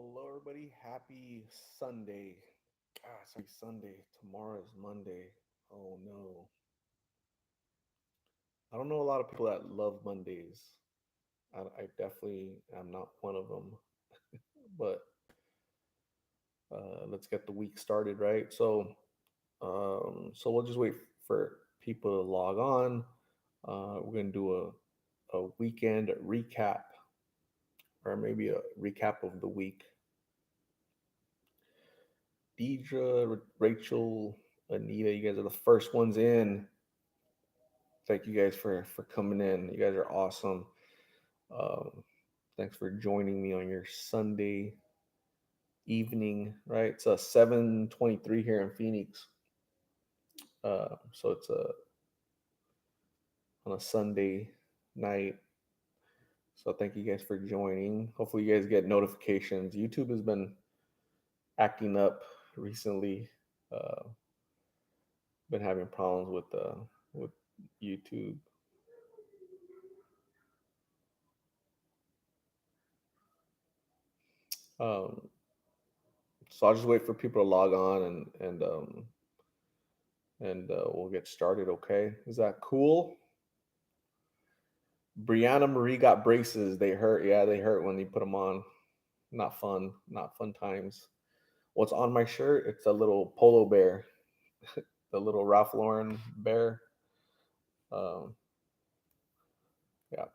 Hello, everybody. Happy Sunday. Sorry, Sunday. Tomorrow is Monday. Oh no. I don't know a lot of people that love Mondays. I definitely am not one of them. But let's get the week started, right? So we'll just wait for people to log on. We're gonna do a weekend recap, or maybe a recap of the week. Deidre, Rachel, Anita, you guys are the first ones in. Thank you guys for coming in. You guys are awesome. Um, Thanks for joining me on your Sunday evening. Right, it's a 7:23 here in Phoenix. So it's on a Sunday night. So thank you guys for joining. Hopefully you guys get notifications. YouTube has been acting up recently. Uh, been having problems with YouTube. Um, so I'll just wait for people to log on and we'll get started. Okay, is that cool? Brianna Marie got braces. They hurt. Yeah, they hurt when you put them on. Not fun. Not fun times. What's on my shirt? It's a little polo bear, the little Ralph Lauren bear. Um, yeah,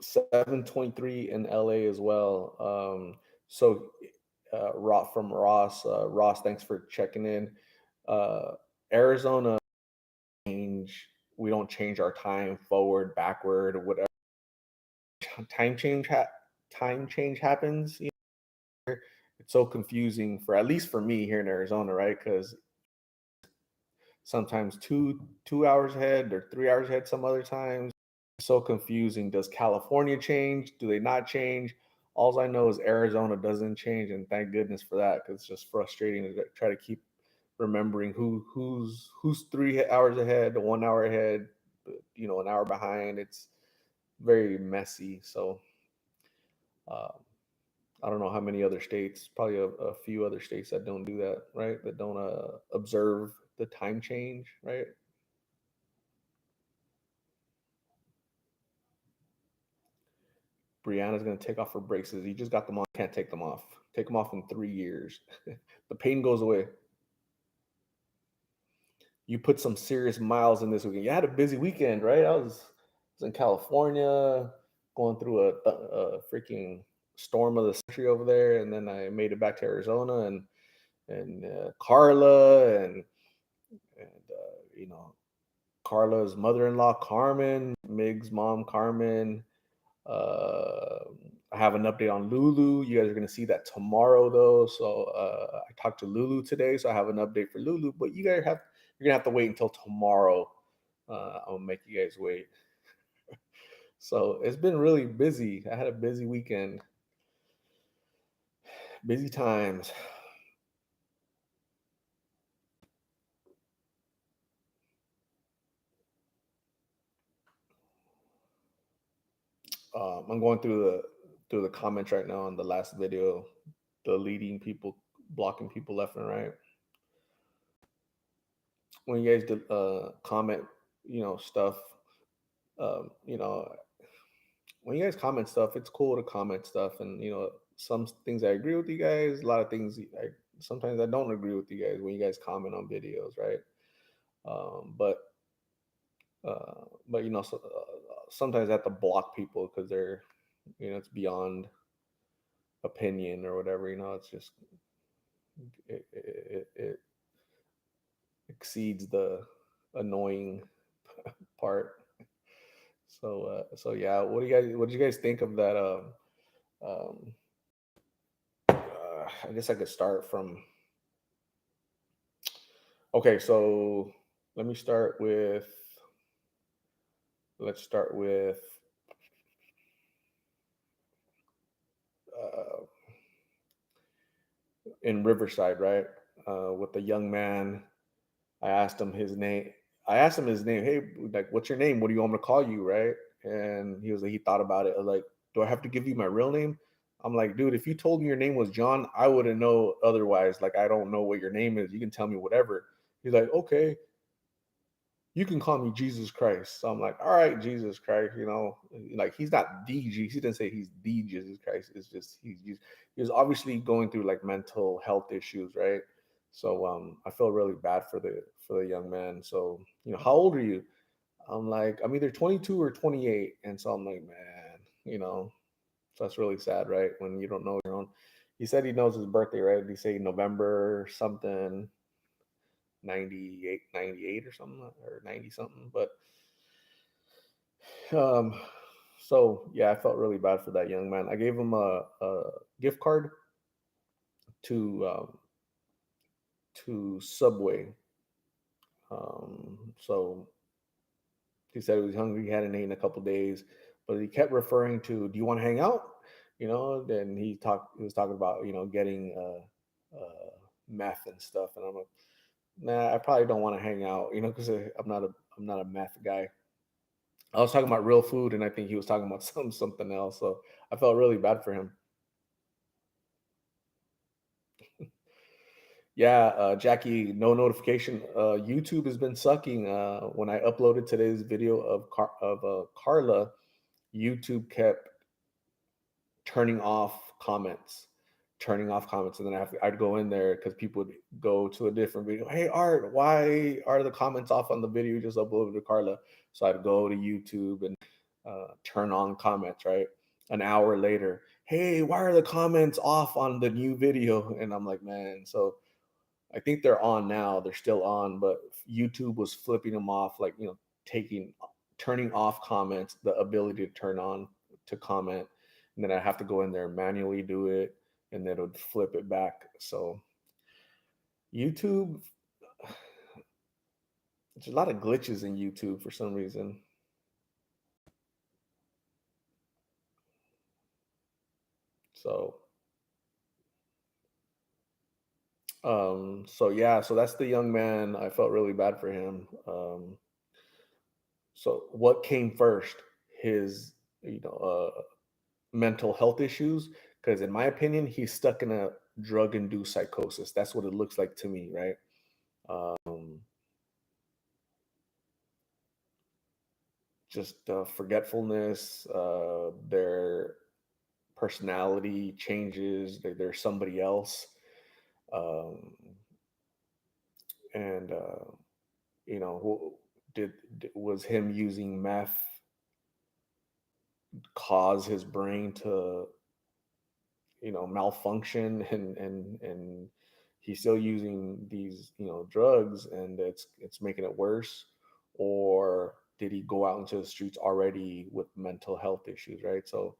7:23 in LA as well. From Ross, thanks for checking in. Uh, Arizona change. We don't change our time forward, backward, or whatever time change ha- time change happens. It's so confusing for at least for me here in Arizona, right? Because sometimes two hours ahead or 3 hours ahead some other times. So confusing. Does California change? Do they not change? All I know is Arizona doesn't change, and thank goodness for that, because it's just frustrating to try to keep remembering who's 3 hours ahead, 1 hour ahead, an hour behind. It's very messy. So uh, I don't know how many other states, probably a few other states that don't do that, right? That don't observe the time change, right? Brianna's gonna take off her braces. You just got them on, can't take them off. Take them off in 3 years. The pain goes away. You put some serious miles in this weekend. You had a busy weekend, right? I was in California, going through a freaking storm of the century over there, and then I made it back to Arizona, and Carla and Carla's mother-in-law Carmen, Mig's mom Carmen. Uh, I have an update on Lulu. You guys are gonna see that tomorrow, though. So I talked to Lulu today, so I have an update for Lulu. But you're gonna have to wait until tomorrow. I'll make you guys wait. So it's been really busy. I had a busy weekend, busy times. I'm going through the comments right now on the last video, deleting people, blocking people left and right. When you guys comment, stuff, you know, when you guys comment stuff, it's cool to comment stuff, and some things I agree with you guys. A lot of things I sometimes I don't agree with you guys when you guys comment on videos, right? Um, but sometimes I have to block people because they're, it's beyond opinion or whatever. It's just it exceeds the annoying part. So yeah, what do you guys think of that? Um, I guess I could start from. Okay, so let me start with. Let's start with uh, in Riverside, right? With the young man, I asked him his name. I asked him his name. Hey, like, what's your name? What do you want me to call you, right? And he was like, he thought about it. I was like, do I have to give you my real name? I'm like, dude, if you told me your name was John, I wouldn't know otherwise. Like, I don't know what your name is. You can tell me whatever. He's like, okay, you can call me Jesus Christ. So I'm like, all right, Jesus Christ, like he's not the Jesus. He didn't say he's the Jesus Christ. It's just he was obviously going through like mental health issues, right? So I feel really bad for the young man. So, how old are you? I'm like, I'm either 22 or 28. And so I'm like, man, so that's really sad, right? When you don't know your own. He said he knows his birthday, right? Did he say November something, 98 or something, or 90 something? But um, so yeah, I felt really bad for that young man. I gave him a gift card to Subway. So he said he was hungry, he hadn't eaten in a couple days, but he kept referring to, "Do you want to hang out?" Then he was talking about getting meth and stuff, and I'm like, nah, I probably don't want to hang out, because I'm not a meth guy. I was talking about real food, and I think he was talking about something else. So I felt really bad for him. Yeah, Jackie, no notification. YouTube has been sucking. When I uploaded today's video of Carla, YouTube kept turning off comments, and then I'd go in there because people would go to a different video. Hey Art, why are the comments off on the video you just uploaded to Carla? So I'd go to YouTube and turn on comments. Right, an hour later, hey, why are the comments off on the new video? And I'm like, man, so I think they're on now. They're still on, but YouTube was flipping them off, like taking turning off comments, the ability to turn on to comment, and then I have to go in there and manually do it, and then it would flip it back. So YouTube, there's a lot of glitches in YouTube for some reason. So so yeah, so that's the young man. I felt really bad for him. So what came first? His mental health issues, because in my opinion he's stuck in a drug induced psychosis. That's what it looks like to me, right? um just forgetfulness, their personality changes, they're somebody else. um and was him using meth cause his brain to malfunction, and he's still using these drugs, and it's making it worse? Or did he go out into the streets already with mental health issues, right? So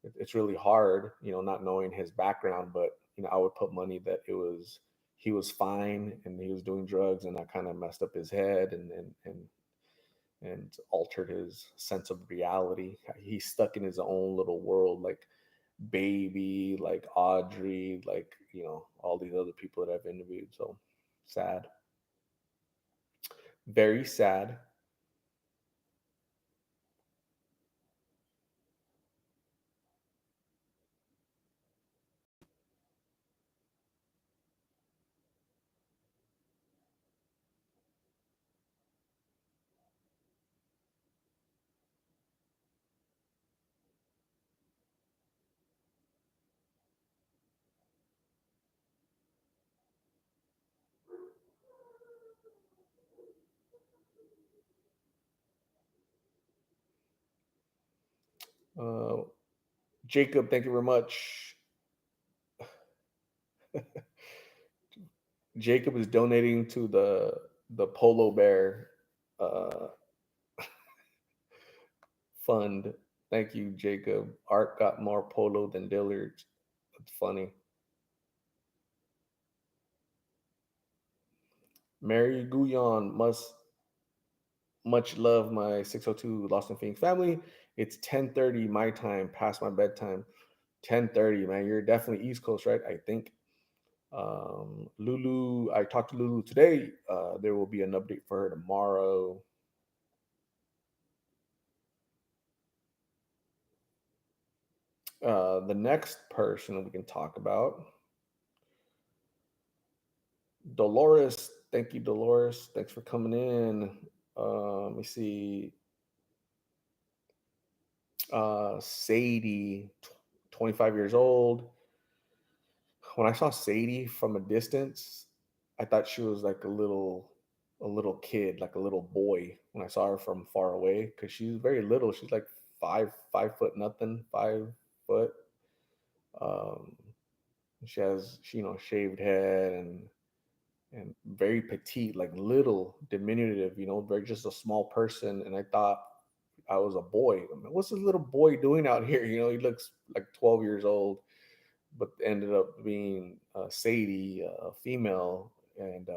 it's really hard, not knowing his background, but I would put money that he was fine and he was doing drugs, and that kind of messed up his head, and altered his sense of reality. He's stuck in his own little world, like Baby, like Audrey, like all these other people that I've interviewed. So sad, very sad. Uh, Jacob, thank you very much. Jacob is donating to the Polo Bear uh, fund. Thank you, Jacob. Art got more polo than Dillard. That's funny. Mary Guyon must much love my 602 Lost in Phoenix family. It's 10:30 my time, past my bedtime. 10:30, man. You're definitely East Coast, right? I think. Lulu, I talked to Lulu today. There will be an update for her tomorrow. The next person we can talk about, Dolores. Thank you, Dolores. Thanks for coming in. Let me see. Sadie, 25 years old. When I saw Sadie from a distance, I thought she was like a little kid, like a little boy when I saw her from far away because she's very little. She's like 5 foot nothing, 5 foot. Um, she has, you know, shaved head and very petite, like little, diminutive, you know, very just a small person. And I thought I was a boy. I mean, what's this little boy doing out here? You know, he looks like 12 years old, but ended up being Sadie, a female, and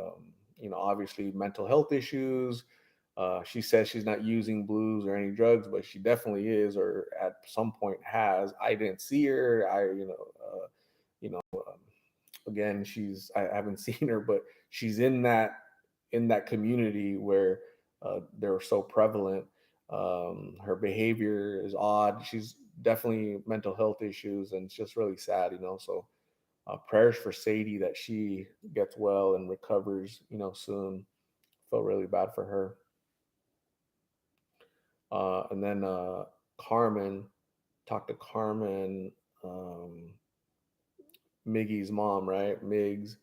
you know, obviously mental health issues. She says she's not using blues or any drugs, but she definitely is, or at some point has. I didn't see her. You know, again, I haven't seen her, but she's in that community where they're so prevalent. Her behavior is odd. She's definitely mental health issues, and it's just really sad, you know. So prayers for Sadie that she gets well and recovers, you know, soon. Felt really bad for her. And then Carmen, talked to Carmen, um, Miggy's mom, right? Mig's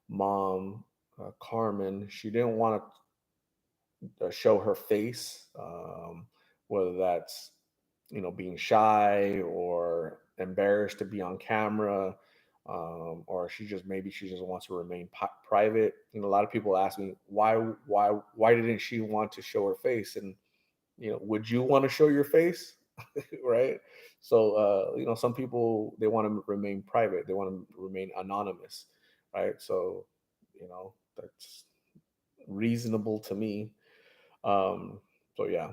mom, Carmen. She didn't want to show her face, whether that's, you know, being shy or embarrassed to be on camera, or she just wants to remain private. You know, a lot of people ask me why didn't she want to show her face? And you know, would you want to show your face? Right? So you know, some people, they want to remain private, they want to remain anonymous, right? So you know, that's reasonable to me. um so yeah.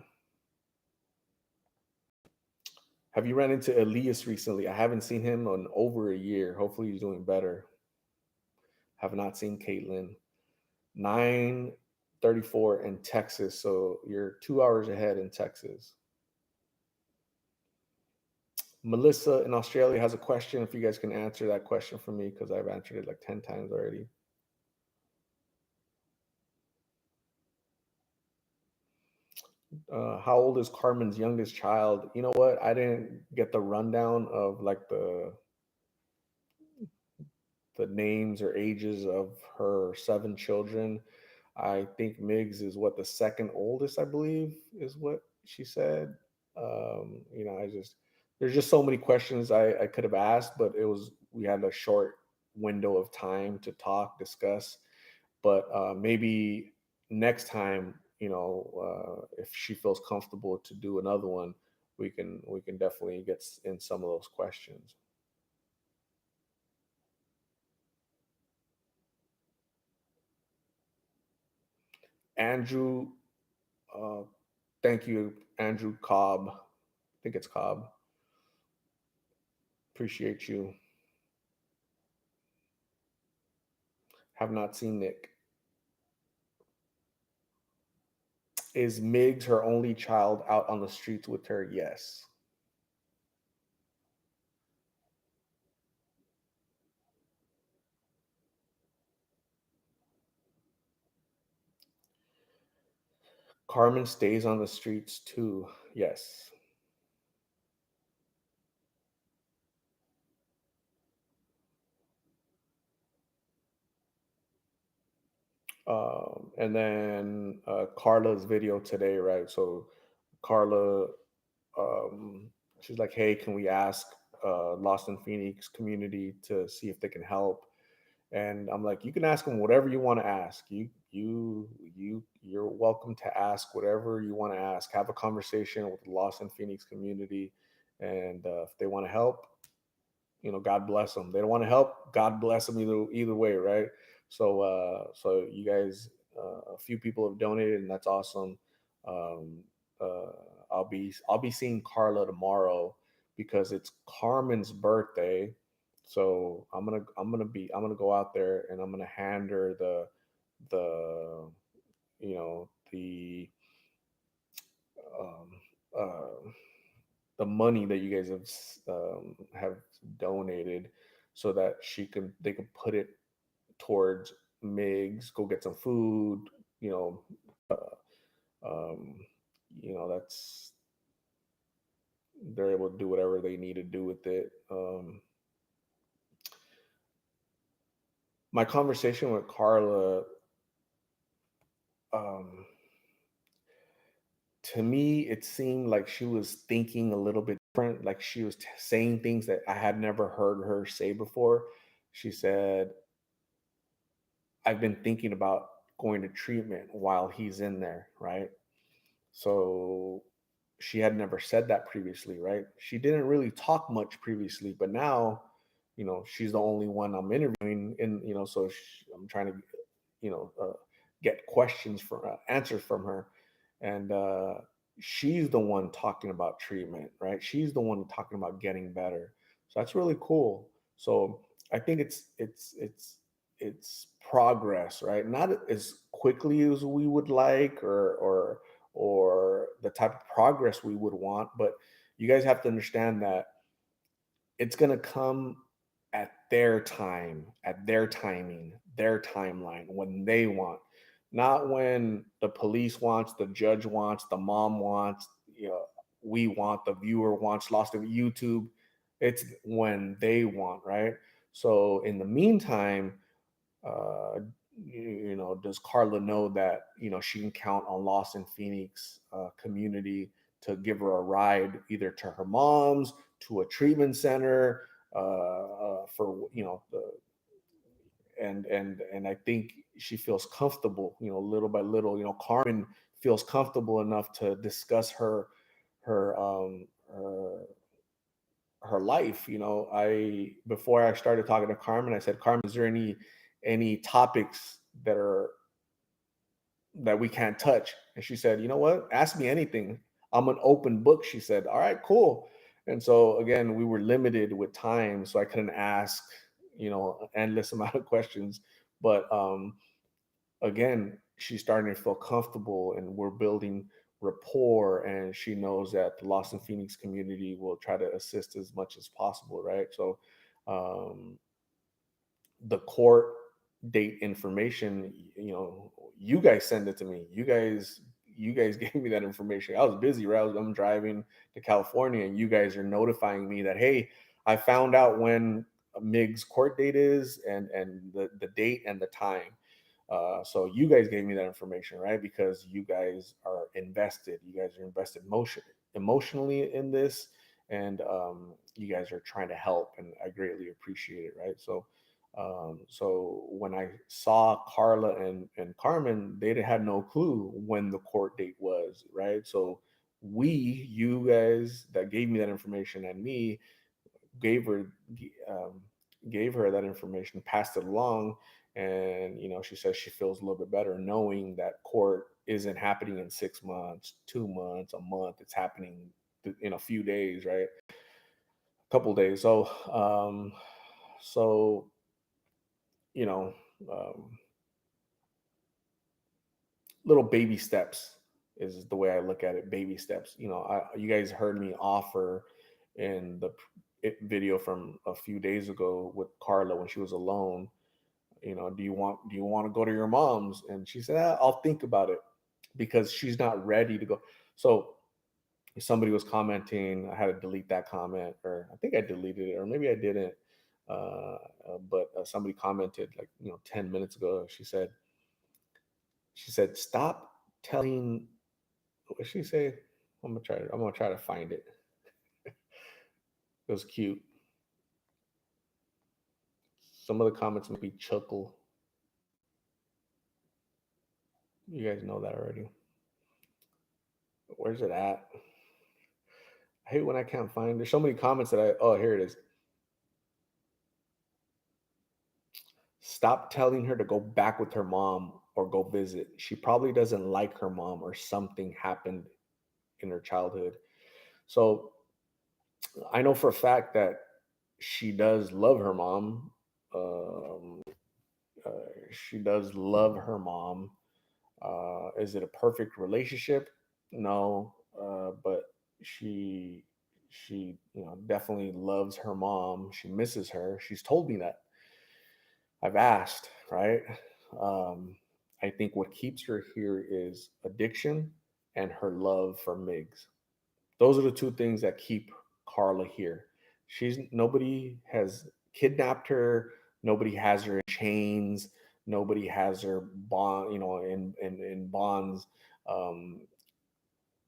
Have you ran into Elias recently? I haven't seen him in over a year. Hopefully he's doing better. Have not seen Caitlin. 9:34 in Texas, so you're 2 hours ahead in Texas. Melissa in Australia has a question. If you guys can answer that question for me, because I've answered it like 10 times already. How old is Carmen's youngest child? You know what? I didn't get the rundown of like the names or ages of her 7 children. I think Migs is what, the second oldest, I believe, is what she said. You know, there's just so many questions I could have asked, but we had a short window of time to talk, discuss. But maybe next time, you know, if she feels comfortable to do another one, we can definitely get in some of those questions. Andrew, uh, thank you, Andrew Cobb. I think it's Cobb. Appreciate you. Have not seen Nick. Is Migs her only child out on the streets with her? Yes. Carmen stays on the streets too. Yes. And then Carla's video today, right? So Carla, um, she's like, "Hey, can we ask Lost in Phoenix community to see if they can help?" And I'm like, "You can ask them whatever you want to ask. You're welcome to ask whatever you want to ask. Have a conversation with the Lost in Phoenix community, and if they want to help, you know, God bless them. They don't want to help, God bless them either way, right? So so you guys, a few people have donated, and that's awesome. Um, uh, I'll be seeing Carla tomorrow because it's Carmen's birthday. So I'm gonna go out there and I'm gonna hand her the you know um, uh, the money that you guys have donated, so that they could put it towards Migs, go get some food, you know, um, that's they're able to do whatever they need to do with it. My conversation with Carla, um, to me, it seemed like she was thinking a little bit different. Like she was saying things that I had never heard her say before. She said, I've been thinking about going to treatment while he's in there, right? So she had never said that previously, right? She didn't really talk much previously, but now, she's the only one I'm interviewing, and so I'm trying to, get questions for answers from her, and she's the one talking about treatment, right? She's the one talking about getting better. So that's really cool. So I think it's progress, right? Not as quickly as we would like, or the type of progress we would want, but you guys have to understand that it's going to come at their time, at their timing, their timeline, when they want, not when the police wants, the judge wants, the mom wants, we want, the viewer wants, lost of YouTube. It's when they want, right? So in the meantime, uh, does Carla know that she can count on Lost in Phoenix community to give her a ride either to her mom's, to a treatment center, for the and I think she feels comfortable, little by little. Carmen feels comfortable enough to discuss her um her life. I Before I started talking to Carmen, I said, Carmen, is there any topics that we can't touch? And she said, you know what? Ask me anything. I'm an open book. She said, all right, cool. And so again, we were limited with time, so I couldn't ask, endless amount of questions. But again, she's starting to feel comfortable, and we're building rapport, and she knows that the Lost in Phoenix community will try to assist as much as possible, right? So um, the court date information, you guys send it to me. You guys gave me that information. I was busy, right? I'm driving to California, and you guys are notifying me that, hey, I found out when Mig's court date is, and the date and the time. So you guys gave me that information, right? Because you guys are invested. You guys are invested emotionally in this, and you guys are trying to help, and I greatly appreciate it, right? So when I saw Carla and Carmen, they had no clue when the court date was, right? So you guys that gave me that information, and me gave her um, gave her that information, passed it along, and she says she feels a little bit better knowing that court isn't happening in 6 months, 2 months, a month. It's happening in a few days, right? A couple days. So you know, um, little baby steps is the way I look at it. Baby steps. You guys heard me offer in the video from a few days ago with Carla when she was alone. Do you want to go to your mom's? And she said, I'll think about it, because she's not ready to go. So somebody was commenting. I had to delete that comment, or I think I deleted it, or maybe I didn't. But somebody commented, like 10 minutes ago. She said, stop telling. What did she say? I'm gonna try to find it. It was cute. Some of the comments make me chuckle. You guys know that already. Where's it at? I hate when I can't find. There's so many comments that oh, here it is. Stop telling her to go back with her mom or go visit. She probably doesn't like her mom, or something happened in her childhood. So I know for a fact that she does love her mom. Um, she does love her mom. Is it a perfect relationship? No, but she she definitely loves her mom. She misses her. She's told me that. I've asked, right? Um, I think what keeps her here is addiction and her love for Migs. Those are the two things that keep Carla here. She's Nobody has kidnapped her. Nobody has her in chains. Nobody has her bond, in bonds. Um,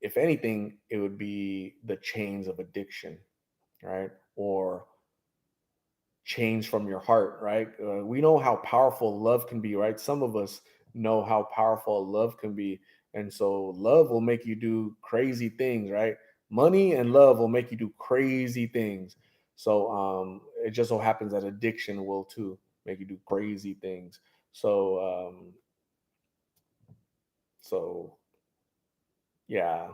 if anything, it would be the chains of addiction, right? Or change from your heart, right? We know how powerful love can be, right? Some of us know how powerful love can be. And so love will make you do crazy things, right? Money and love will make you do crazy things. So it just so happens that addiction will too make you do crazy things. So yeah,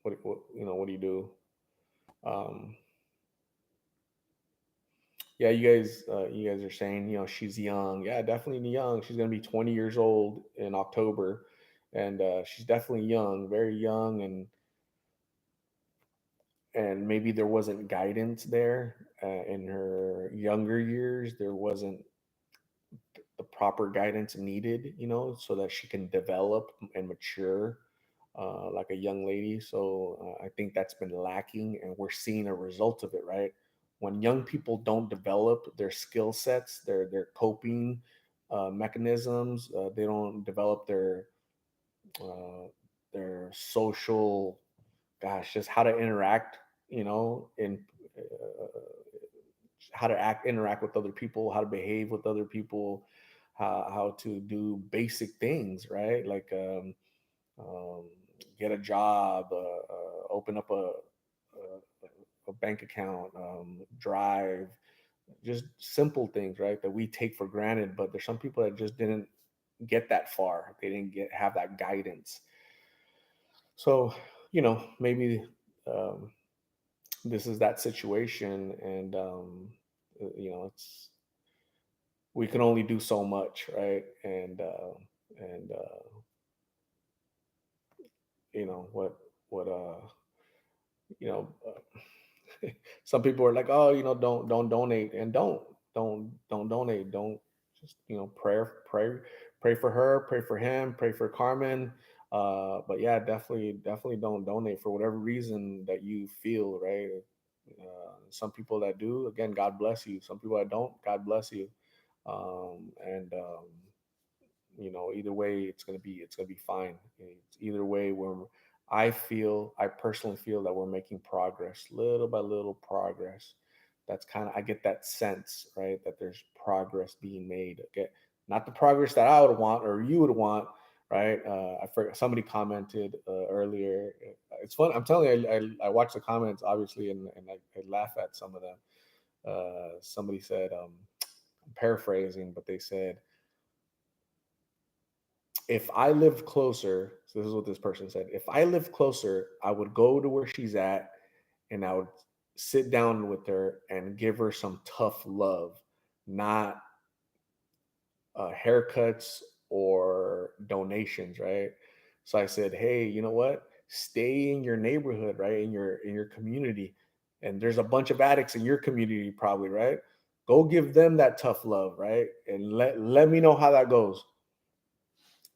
what do you do? Um, Yeah, you guys are saying, she's young. Yeah, definitely young. She's gonna be 20 years old in October, and she's definitely young, very young, and maybe there wasn't guidance there in her younger years. There wasn't the proper guidance needed, so that she can develop and mature like a young lady. So I think that's been lacking, and we're seeing a result of it, right? When young people don't develop their skill sets, their coping mechanisms, they don't develop uh, their social, gosh, just how to interact, in uh, how to interact with other people, how to behave with other people, how to do basic things, right? Like um, get a job, open up a bank account, drive, just simple things, right? That we take for granted. But there's some people that just didn't get that far. They didn't have that guidance. So, maybe um, this is that situation, and it's we can only do so much, right? And what you know some people are like, oh, don't donate, and don't donate, don't just pray for her, pray for him, pray for Carmen. But yeah, definitely don't donate for whatever reason that you feel, right? Some people that do, again, God bless you. Some people that don't, God bless you. And Either way, it's gonna be fine. Either way, I personally feel that we're making progress, little by little progress. That's kind of, I get that sense, right, that there's progress being made. Okay, not the progress that I would want or you would want, right? I forgot, somebody commented earlier. It's fun. I'm telling you, I watch the comments obviously, and I laugh at some of them. Somebody said, I'm paraphrasing, but they said, if I lived closer, so this is what this person said. If I lived closer, I would go to where she's at, and I would sit down with her and give her some tough love, not haircuts or donations, right? So I said, hey, you know what? Stay in your neighborhood, right? In your community. And there's a bunch of addicts in your community, probably, right? Go give them that tough love, right? And let me know how that goes.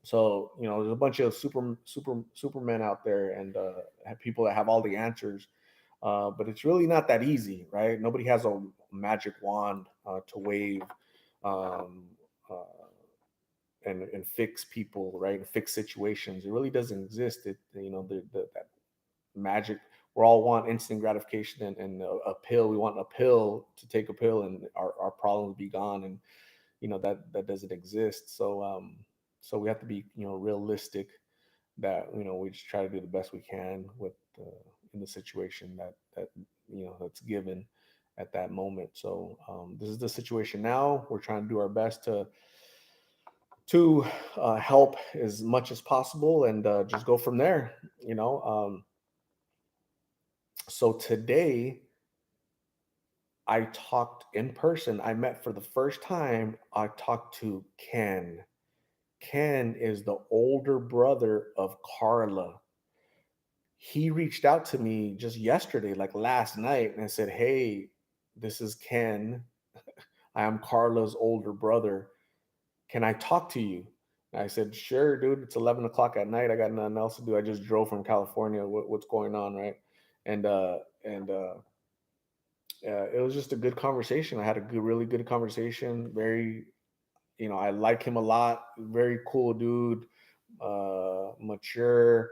So there's a bunch of supermen out there, and have people that have all the answers, but it's really not that easy, right? Nobody has a magic wand to wave, um, uh, and fix people, right? And fix situations. It really doesn't exist. That magic. We all want instant gratification, and a pill. We want a pill to take a pill, and our problems be gone. And that doesn't exist. So we have to be realistic, that we just try to do the best we can with in the situation that's given at that moment. So this is the situation now. We're trying to do our best to help as much as possible, and just go from there. So today I talked in person. I met for the first time. I talked to Ken. Ken is the older brother of Carla. he reached out to me just yesterday, like last night, and said, "Hey, this is Ken. I am Carla's older brother. Can I talk to you?" And I said, "Sure, dude. It's 11 o'clock at night. I got nothing else to do. I just drove from California. What's going on, right?" And it was just a good conversation. I had a really good conversation. Very, I like him a lot. Very cool dude, mature.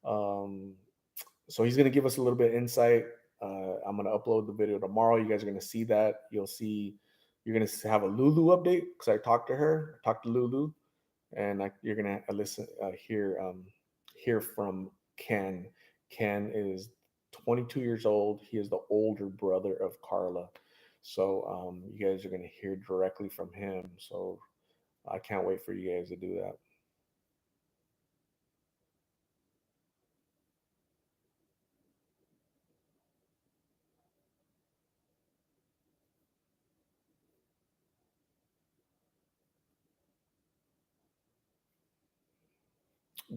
Um, so he's gonna give us a little bit of insight. I'm gonna upload the video tomorrow. You guys are gonna see that. You're gonna have a Lulu update because I talked to her. I talked to Lulu, and you're gonna hear from Ken. Ken is 22 years old. He is the older brother of Carla. So you guys are gonna hear directly from him. So I can't wait for you guys to do that.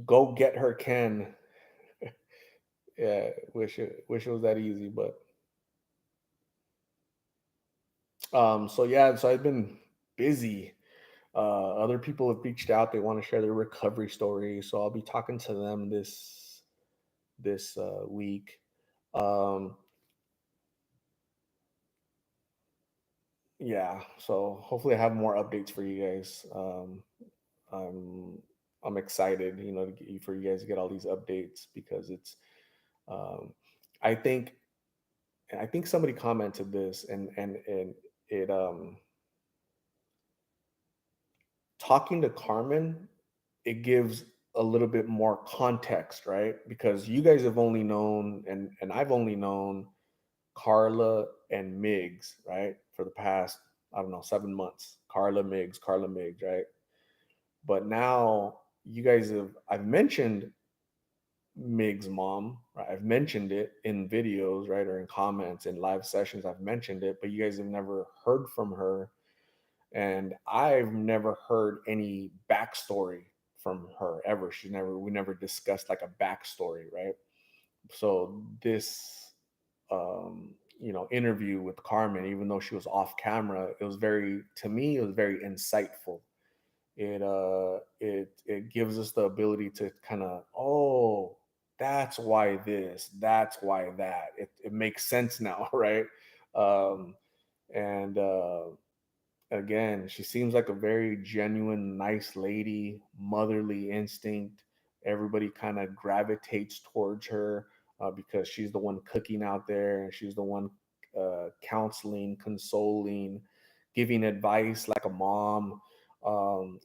Go get her, Ken. Yeah, wish it was that easy, but so yeah, so I've been busy. Other people have reached out. They want to share their recovery story, so I'll be talking to them this week. Um, yeah, so hopefully I have more updates for you guys. I'm I'm excited, for you guys to get all these updates because um, I think I think somebody commented this and it talking to Carmen, it gives a little bit more context, right? Because you guys have only known and I've only known Carla and Migs, right? For the past, I don't know, 7 months. Carla Migs, right? But now you guys I've mentioned Mig's mom, right? I've mentioned it in videos, right? Or in comments in live sessions. I've mentioned it, but you guys have never heard from her. And I've never heard any backstory from her ever. We never discussed like a backstory, right? So this, interview with Carmen, even though she was off camera, to me, it was very insightful. It gives us the ability to kind of, oh, that's why that's why that. It makes sense now, right? Um, and Again, she seems like a very genuine, nice lady, motherly instinct. Everybody kind of gravitates towards her because she's the one cooking out there and she's the one counseling, consoling, giving advice like a mom.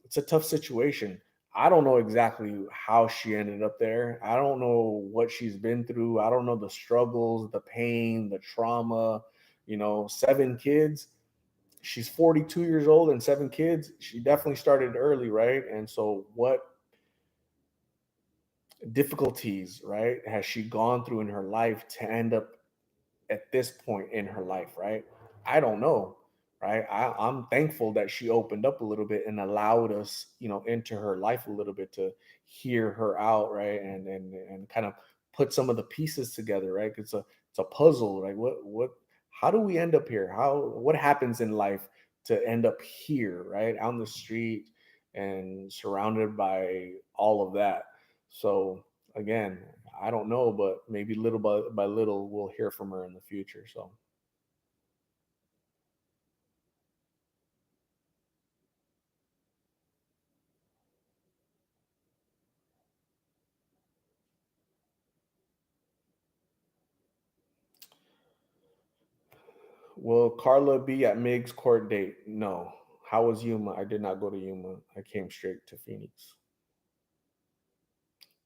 It's a tough situation. I don't know exactly how she ended up there. I don't know what she's been through. I don't know the struggles, the pain, the trauma. 7 kids. She's 42 years old and 7 kids. She definitely started early, right? And so what difficulties, right, has she gone through in her life to end up at this point in her life, right? I don't know, right? I'm thankful that she opened up a little bit and allowed us, into her life a little bit to hear her out, right? And kind of put some of the pieces together, right? It's a puzzle, right? How do we end up here? What happens in life to end up here, right? On the street and surrounded by all of that. So again, I don't know, but maybe little by little we'll hear from her in the future. So, will Carla be at Mig's court date? No. How was Yuma? I did not go to Yuma. I came straight to Phoenix.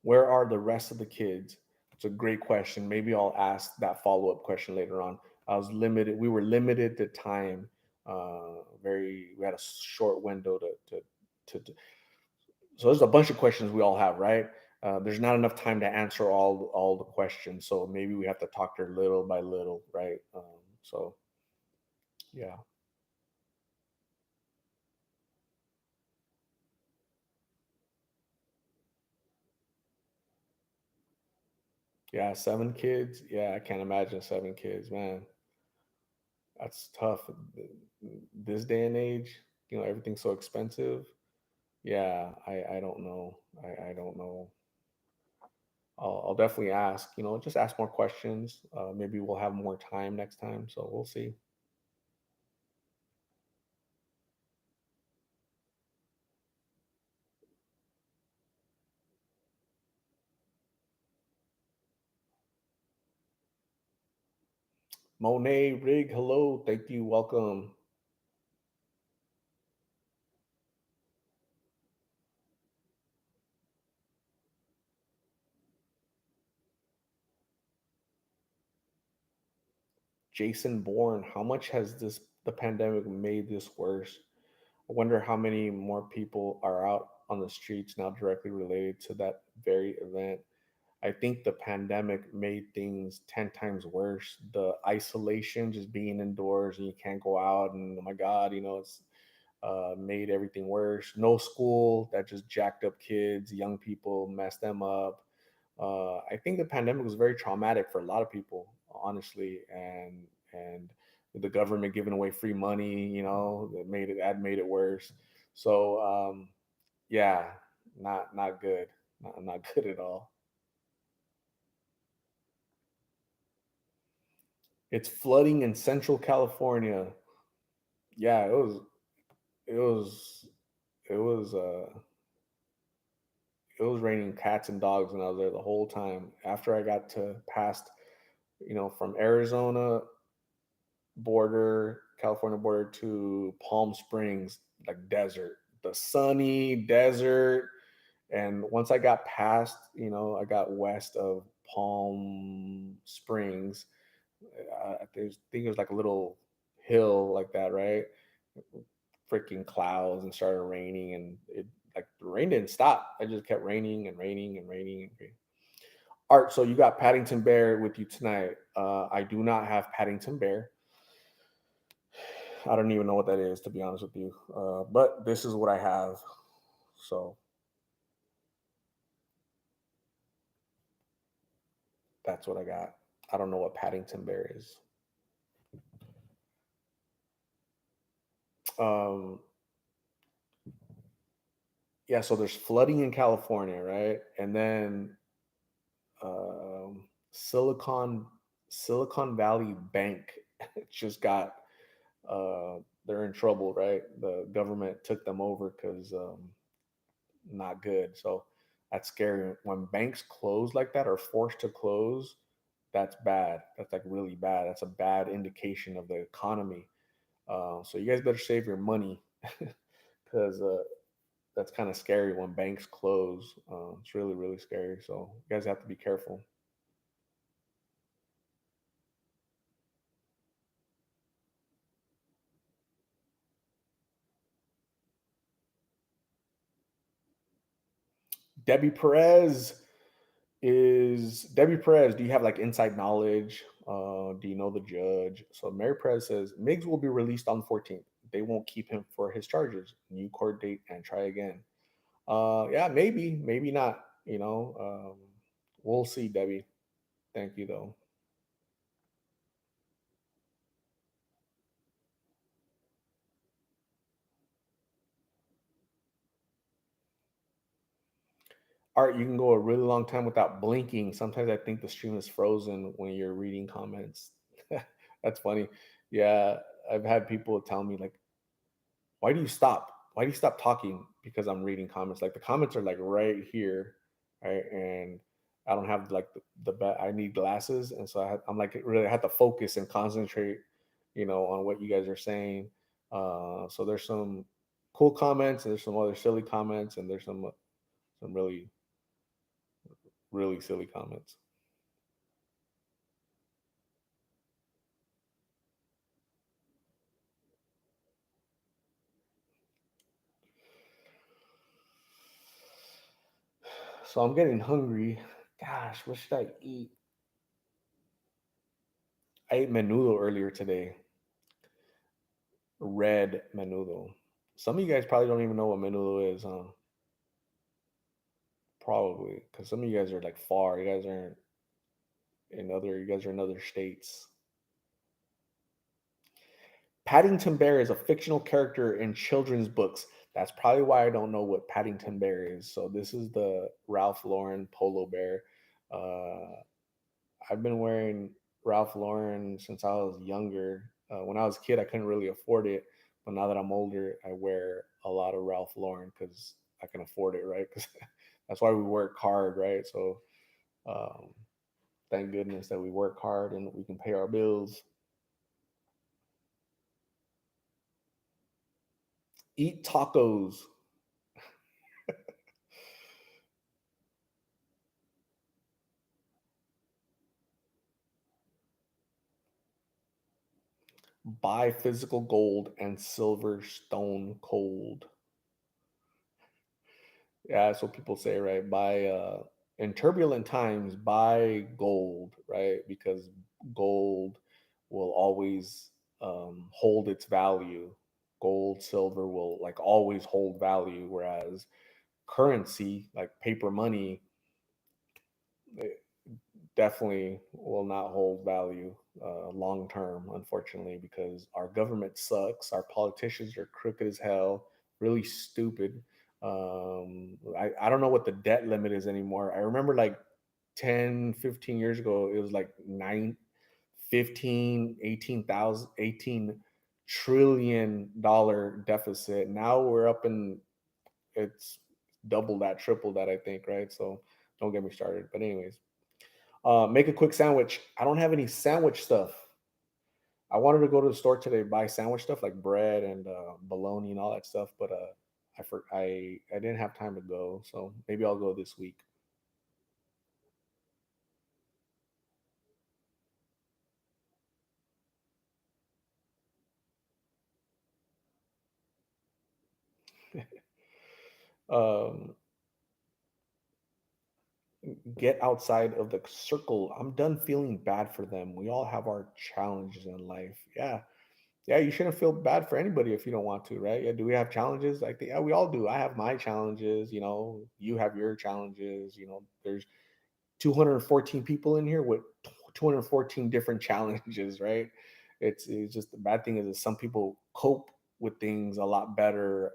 Where are the rest of the kids? It's a great question. Maybe I'll ask that follow up question later on. I was limited. We were limited to time. We had a short window to so there's a bunch of questions we all have, right? There's not enough time to answer all the questions, so maybe we have to talk to her little by little, right? So yeah, Yeah, 7 kids. Yeah, I can't imagine 7 kids, man. That's tough. This day and age, everything's so expensive. Yeah, I don't know. I don't know. I'll definitely ask. Just ask more questions. Maybe we'll have more time next time. So we'll see. Monet Rig, hello. Thank you. Welcome. Jason Bourne, how much has the pandemic made this worse? I wonder how many more people are out on the streets now directly related to that very event. I think the pandemic made things 10 times worse. The isolation, just being indoors and you can't go out, and oh my God, it's made everything worse. No school, that just jacked up kids, young people, messed them up. I think the pandemic was very traumatic for a lot of people, honestly, and the government giving away free money, that made it worse. So yeah, not good, not good at all. It's flooding in Central California. Yeah, it was it was it was raining cats and dogs when I was there the whole time. After I got to past, from Arizona border, California border to Palm Springs, like desert, the sunny desert. And once I got past, I got west of Palm Springs. I think it was like a little hill like that, right? Freaking clouds, and started raining, and it like the rain didn't stop. It just kept raining and raining and raining and raining. Art, so you got Paddington Bear with you tonight. I do not have Paddington Bear. I don't even know what that is, to be honest with you. But this is what I have. So that's what I got. I don't know what Paddington Bear is. Um, yeah, so there's flooding in California, right? And then Silicon Silicon Valley Bank just got they're in trouble, right? The government took them over because not good. So that's scary. When banks close like that or forced to close, that's bad. That's like really bad. That's a bad indication of the economy. So you guys better save your money because that's kind of scary when banks close. It's really, really scary. So you guys have to be careful. Debbie Perez Debbie Perez. Do you have like inside knowledge? Do you know the judge? So Mary Perez says Miggs will be released on the 14th. They won't keep him for his charges. New court date and try again. Yeah, maybe not. We'll see, Debbie. Thank you, though. Art, you can go a really long time without blinking. Sometimes I think the stream is frozen when you're reading comments. That's funny. Yeah, I've had people tell me like, "Why do you stop? Why do you stop talking?" Because I'm reading comments. Like the comments are like right here, right? And I don't have like I need glasses, and so I'm like really I have to focus and concentrate, on what you guys are saying. So there's some cool comments, and there's some other silly comments, and there's some really really silly comments. So I'm getting hungry. Gosh, what should I eat? I ate menudo earlier today. Red menudo. Some of you guys probably don't even know what menudo is, huh? Probably, because some of you guys are like far. You guys aren't. you guys are in other states. Paddington Bear is a fictional character in children's books. That's probably why I don't know what Paddington Bear is. So this is the Ralph Lauren polo bear. Uh, I've been wearing Ralph Lauren since I was younger. When I was a kid, I couldn't really afford it, but now that I'm older, I wear a lot of Ralph Lauren because I can afford it, right? Because that's why we work hard, right? So um, thank goodness that we work hard and we can pay our bills. Eat tacos. Buy physical gold and silver stone cold. Yeah, that's what people say, right? Buy in turbulent times, buy gold, right? Because gold will always hold its value. Gold, silver will like always hold value, whereas currency, like paper money, it definitely will not hold value long term, unfortunately, because our government sucks. Our politicians are crooked as hell, really stupid. I don't know what the debt limit is anymore. I remember like 10, 15 years ago, it was like 9, 15, 18,000, $18 trillion deficit. Now we're up in, it's double that, triple that, I think, right? So don't get me started. But, anyways, make a quick sandwich. I don't have any sandwich stuff. I wanted to go to the store today buy sandwich stuff like bread and bologna and all that stuff, but I didn't have time to go, so maybe I'll go this week. um, get outside of the circle. I'm done feeling bad for them. We all have our challenges in life. Yeah, yeah. You shouldn't feel bad for anybody if you don't want to, right? Yeah. Do we have challenges? Like, yeah, we all do. I have my challenges. You have your challenges. There's 214 people in here with 214 different challenges, right? It's just the bad thing is that some people cope with things a lot better.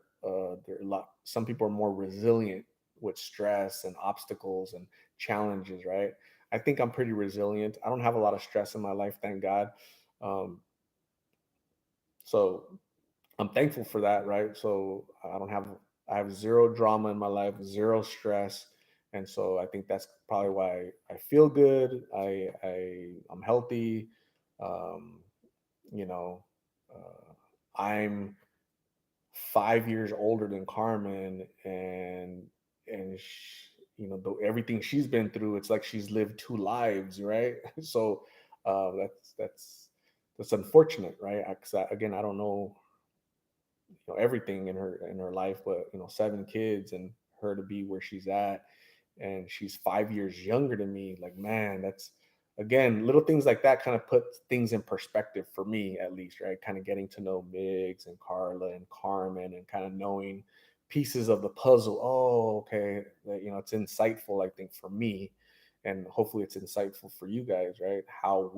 Some people are more resilient with stress and obstacles and challenges, right? I think I'm pretty resilient. I don't have a lot of stress in my life, thank God. Um, so I'm thankful for that, right? So I have zero drama in my life, zero stress, and so I think that's probably why I feel good. I'm healthy. Um, you know, I'm 5 years older than Carmen, and everything she's been through, it's like she's lived two lives, right? So that's unfortunate, right? Again, I don't know everything in her life, but 7 kids and her to be where she's at, and she's 5 years younger than me. Like, man, that's again little things like that kind of put things in perspective for me, at least, right? Kind of getting to know Migs and Carla and Carmen and kind of knowing pieces of the puzzle. Oh, okay, it's insightful, I think, for me, and hopefully it's insightful for you guys, right? How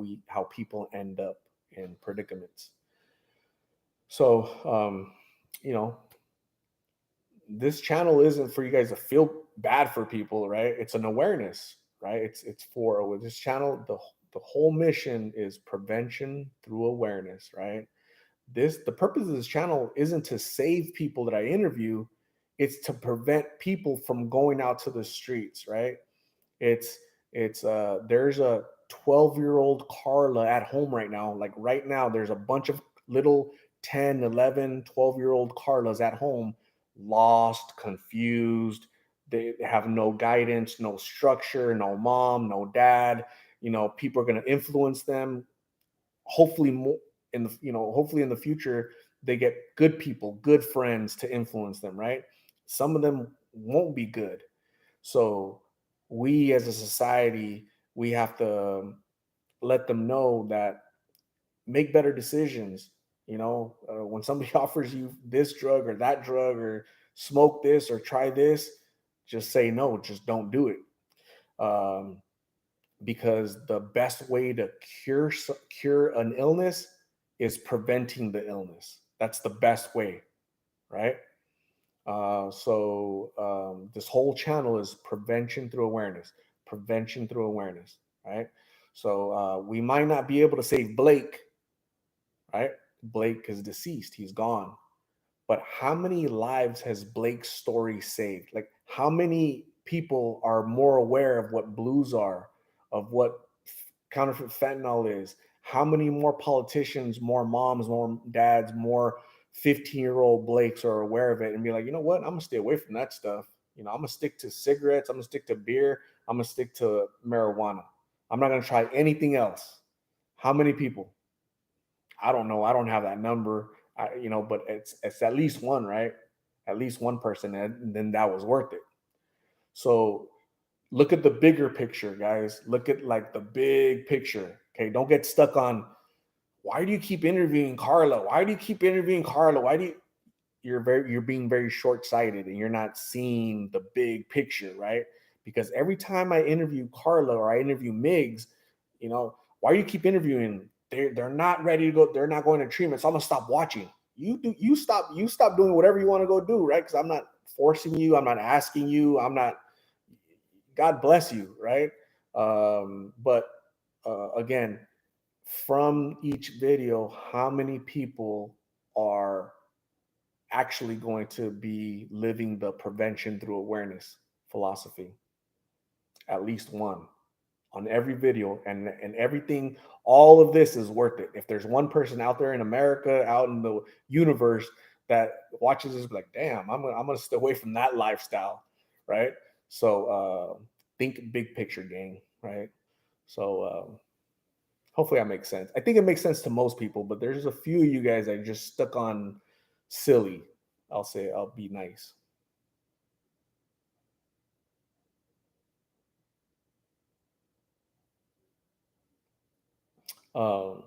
people end up in predicaments. So you know this channel isn't for you guys to feel bad for people, right? It's an awareness, right? It's for with this channel, the whole mission is prevention through awareness, right? The purpose of this channel isn't to save people that I interview, it's to prevent people from going out to the streets, right? It's there's a 12-year-old Carla at home right now. Like right now, there's a bunch of little 10, 11, 12-year-old Carlas at home, lost, confused. They have no guidance, no structure, no mom, no dad. People are going to influence them. Hopefully more hopefully in the future they get good people, good friends to influence them, right? Some of them won't be good. So we as a society, we have to let them know that make better decisions. When somebody offers you this drug or that drug or smoke this or try this, just say no, just don't do it. Um, because the best way to cure an illness is preventing the illness. That's the best way, right? This whole channel is prevention through awareness, right? So we might not be able to save Blake, right? Blake is deceased, he's gone. But how many lives has Blake's story saved? Like, how many people are more aware of what blues are, of what counterfeit fentanyl is? How many more politicians, more moms, more dads, more 15-year-old Blakes are aware of it and be like, you know what? I'm gonna stay away from that stuff. You know, I'm gonna stick to cigarettes. I'm gonna stick to beer. I'm gonna stick to marijuana. I'm not gonna try anything else. How many people? I don't know. I don't have that number. But it's at least one, right? At least one person, and then that was worth it. So look at the bigger picture, guys. Look at like the big picture. Okay, don't get stuck on why do you keep interviewing Carla? Why do you keep interviewing Carla? Why do you you're being very short-sighted and you're not seeing the big picture, right? Because every time I interview Carla or I interview Migs, why do you keep interviewing? They're not ready to go, they're not going to treatment. So I'm gonna stop watching. You stop doing whatever you want to go do, right? Because I'm not forcing you, I'm not asking you, I'm not, God bless you, right? But again, from each video, how many people are actually going to be living the prevention through awareness philosophy? At least one on every video, and everything. All of this is worth it. If there's one person out there in America, out in the universe, that watches this, be like, damn, I'm gonna stay away from that lifestyle, right? So think big picture, gang, right? So hopefully that makes sense. I think it makes sense to most people, but there's a few of you guys that just stuck on silly. I'll say, I'll be nice. Um,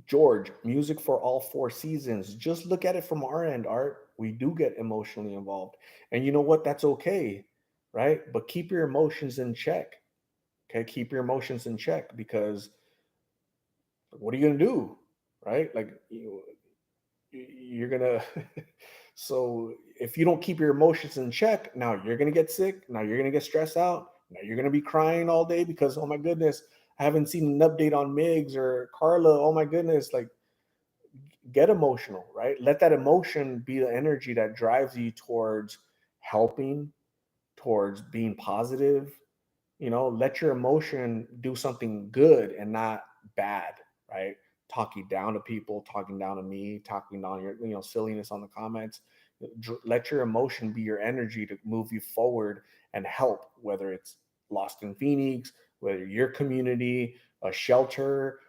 George, music for all four seasons. Just look at it from our end, Art. We do get emotionally involved. And you know what? That's okay, right? But keep your emotions in check. Okay. Keep your emotions in check, because what are you going to do? Right? Like, you're going to. So if you don't keep your emotions in check, now you're going to get sick. Now you're going to get stressed out. Now you're going to be crying all day because, oh my goodness, I haven't seen an update on Migs or Carla. Oh my goodness. Like, get emotional, right? Let that emotion be the energy that drives you towards helping, towards being positive. Let your emotion do something good and not bad, right? Talking down to people, talking down to me, talking down your, silliness on the comments. Let your emotion be your energy to move you forward and help, whether it's Lost in Phoenix, whether your community, a shelter,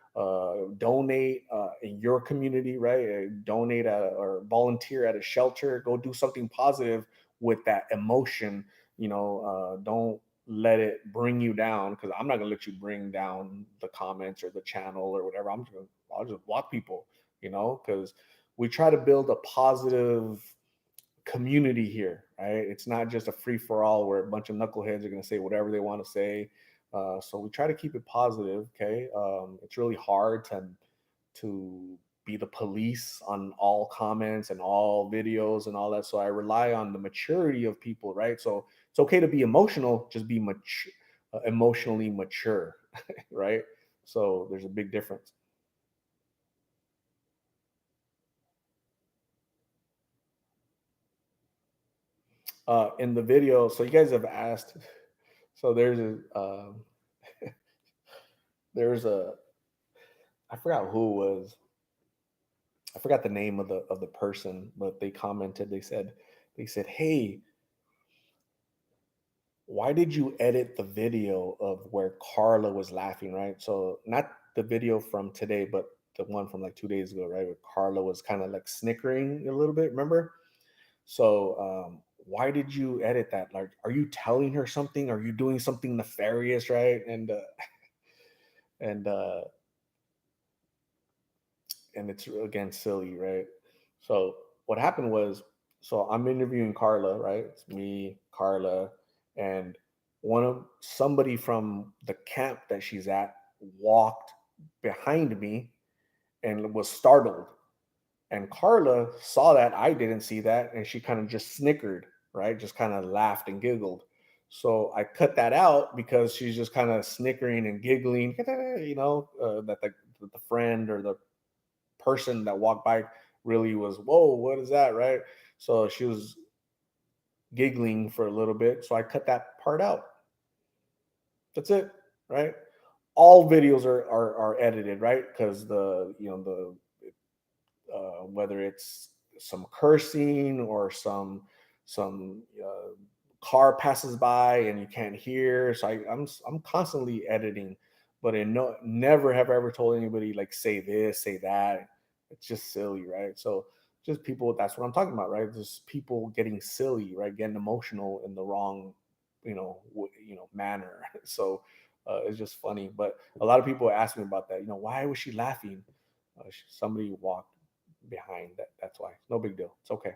donate in your community, right? Donate or volunteer at a shelter. Go do something positive with that emotion. Don't let it bring you down, because I'm not gonna let you bring down the comments or the channel or whatever. I'll just block people, because we try to build a positive community here, right? It's not just a free for all where a bunch of knuckleheads are gonna say whatever they want to say. So we try to keep it positive. Okay, it's really hard to be the police on all comments and all videos and all that. So I rely on the maturity of people, right? So it's okay to be emotional, just be emotionally mature, right? So there's a big difference. In the video, so you guys have asked. So there's a I forgot who it was. I forgot the name of the person, but they commented. They said, "Hey, why did you edit the video of where Carla was laughing?" Right. So not the video from today, but the one from like 2 days ago, right? Where Carla was kind of like snickering a little bit. Remember? So why did you edit that? Like, are you telling her something? Are you doing something nefarious, right? And it's again silly, right? So what happened was, so I'm interviewing Carla, right? It's me, Carla, and somebody from the camp that she's at walked behind me and was startled. And Carla saw that, I didn't see that, and she kind of just snickered, right? Just kind of laughed and giggled. So I cut that out because she's just kind of snickering and giggling, that the friend or the person that walked by really was, whoa, what is that, right? So she was giggling for a little bit. So I cut that part out. That's it, right? All videos are edited, right? Because the whether it's some cursing or some car passes by and you can't hear. So I'm constantly editing, but never have I ever told anybody like say this, say that. It's just silly, right? So just people. That's what I'm talking about, right? Just people getting silly, right? Getting emotional in the wrong, manner. So it's just funny. But a lot of people ask me about that. Why was she laughing? Somebody walked behind that. That's why. No big deal. It's okay.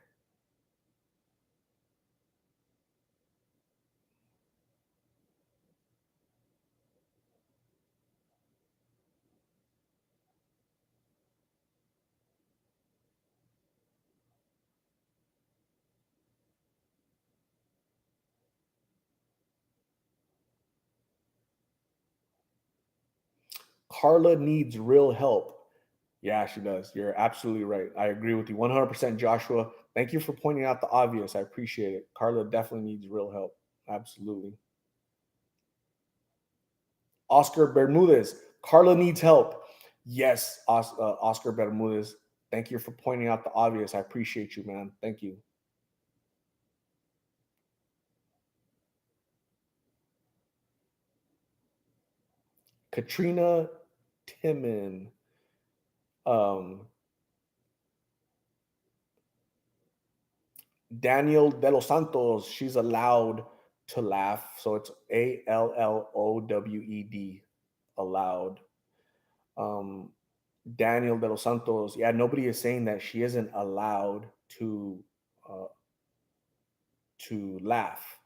Carla needs real help. Yeah, she does. You're absolutely right. I agree with you 100%, Joshua. Thank you for pointing out the obvious. I appreciate it. Carla definitely needs real help. Absolutely. Oscar Bermudez. Carla needs help. Yes, Oscar Bermudez. Thank you for pointing out the obvious. I appreciate you, man. Thank you. Katrina Timon. Um, Daniel De Los Santos, she's allowed to laugh. So it's Allowed, allowed. Um, Daniel De Los Santos, yeah, nobody is saying that she isn't allowed uh, to laugh.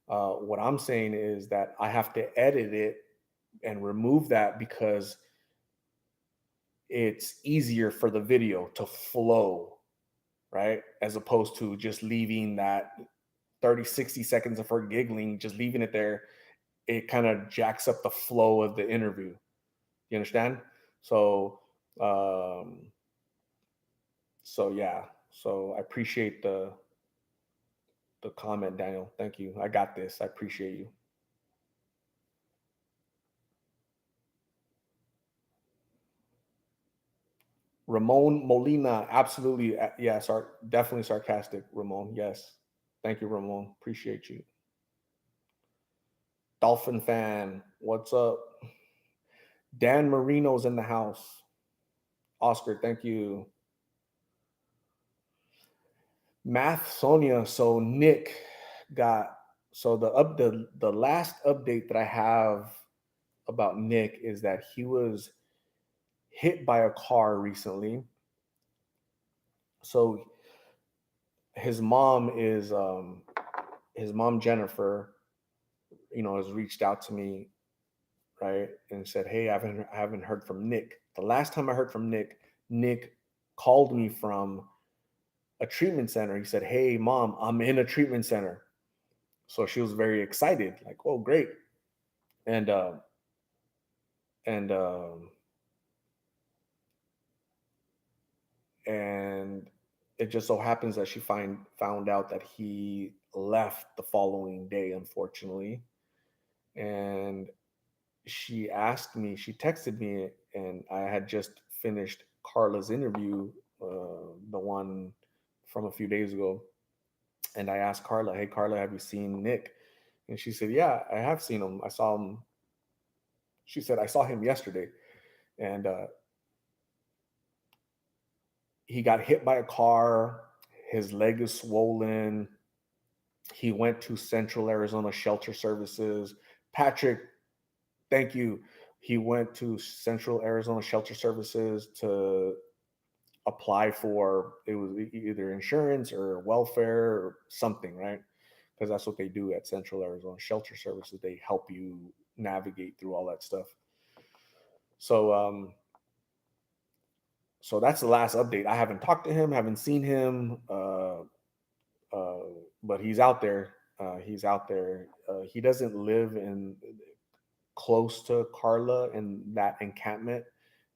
What I'm saying is that I have to edit it and remove that because it's easier for the video to flow, right? As opposed to just leaving that 30, 60 seconds of her giggling, just leaving it there. It kind of jacks up the flow of the interview. You understand? So, um, so yeah. So I appreciate the comment, Daniel. Thank you. I got this. I appreciate you. Ramon Molina, absolutely. Yeah, definitely sarcastic, Ramon. Yes. Thank you, Ramon. Appreciate you. Dolphin fan, what's up? Dan Marino's in the house. Oscar, thank you. Math Sonia. So Nick got so the last update that I have about Nick is that he was hit by a car recently. So his mom is his mom Jennifer, has reached out to me, right, and said, "Hey, I haven't heard from Nick. The last time I heard from Nick, Nick called me from a treatment center. He said, "Hey, mom, I'm in a treatment center." So she was very excited, like, "Oh, great!" And and and it just so happens that she found out that he left the following day, unfortunately. And she texted me, and I had just finished Carla's interview, the one from a few days ago. And I asked Carla, "Hey, Carla, have you seen Nick?" And she said, "Yeah, I have seen him. I saw him." She said, "I saw him yesterday, and he got hit by a car. His leg is swollen. He went to Central Arizona Shelter Services." Patrick, thank you. He went to Central Arizona Shelter Services to apply for, it was either insurance or welfare or something, right? Because that's what they do at Central Arizona Shelter Services. They help you navigate through all that stuff. So so that's the last update. I haven't talked to him, haven't seen him, uh, but he's out there. He's out there. He doesn't live in close to Carla in that encampment.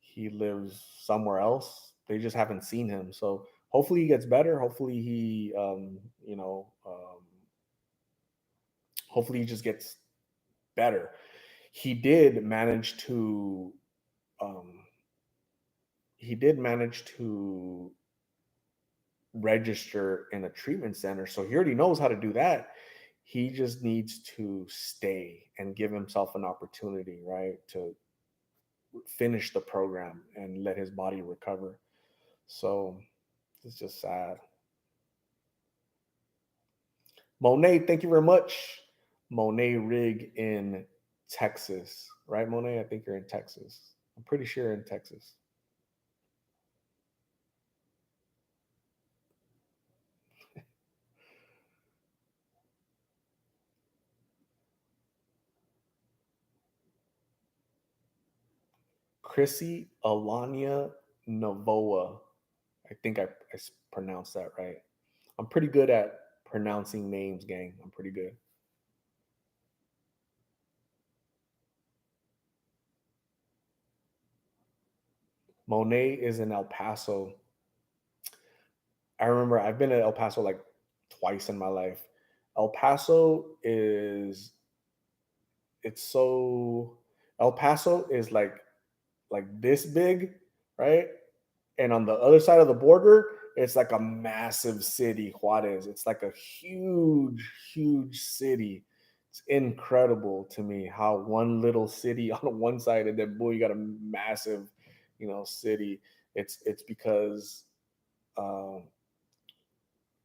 He lives somewhere else. They just haven't seen him. So hopefully he gets better. Hopefully he, hopefully he just gets better. He did manage to, um, he did manage to register in a treatment center. So he already knows how to do that. He just needs to stay and give himself an opportunity, right, to finish the program and let his body recover. So it's just sad. Monet, thank you very much. Monet Rig in Texas, right, Monet? I think you're in Texas. I'm pretty sure you're in Texas. Chrissy Alania Novoa. I think I pronounced that right. I'm pretty good at pronouncing names, gang. I'm pretty good. Monet is in El Paso. I remember I've been to El Paso like twice in my life. El Paso is it's so El Paso is like this big, right? And on the other side of the border, it's like a massive city, Juarez. It's like a huge, huge city. It's incredible to me how one little city on one side and then boy, you got a massive, city. It's because um,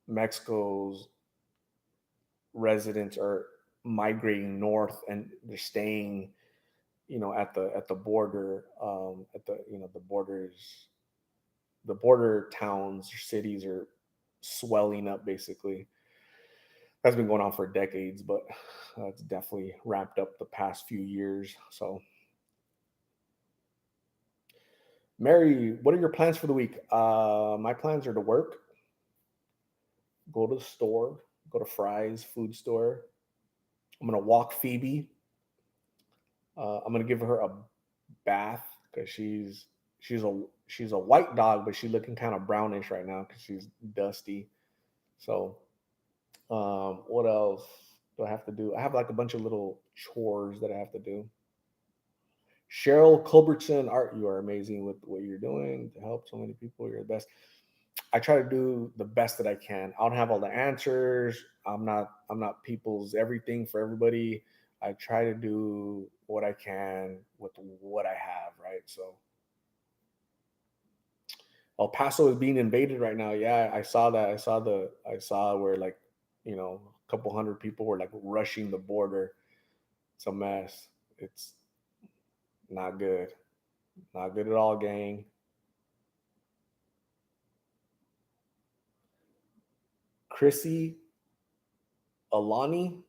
Mexico's residents are migrating north and they're staying, at the border, at the the borders, the border towns or cities are swelling up basically. That's been going on for decades, but it's definitely ramped up the past few years. So, Mary, what are your plans for the week? My plans are to work, go to the store, go to Fry's food store. I'm gonna walk Phoebe. I'm gonna give her a bath because she's a white dog, but she's looking kind of brownish right now because she's dusty. So, what else do I have to do? I have like a bunch of little chores that I have to do. Cheryl Culbertson, Art, you are amazing with what you're doing to help so many people. You're the best. I try to do the best that I can. I don't have all the answers. I'm not people's everything for everybody. I try to do what I can with what I have, right? So El Paso is being invaded right now. Yeah, I saw that. I saw where like, a couple hundred people were like rushing the border. It's a mess. It's not good. Not good at all, gang. Chrissy Alani,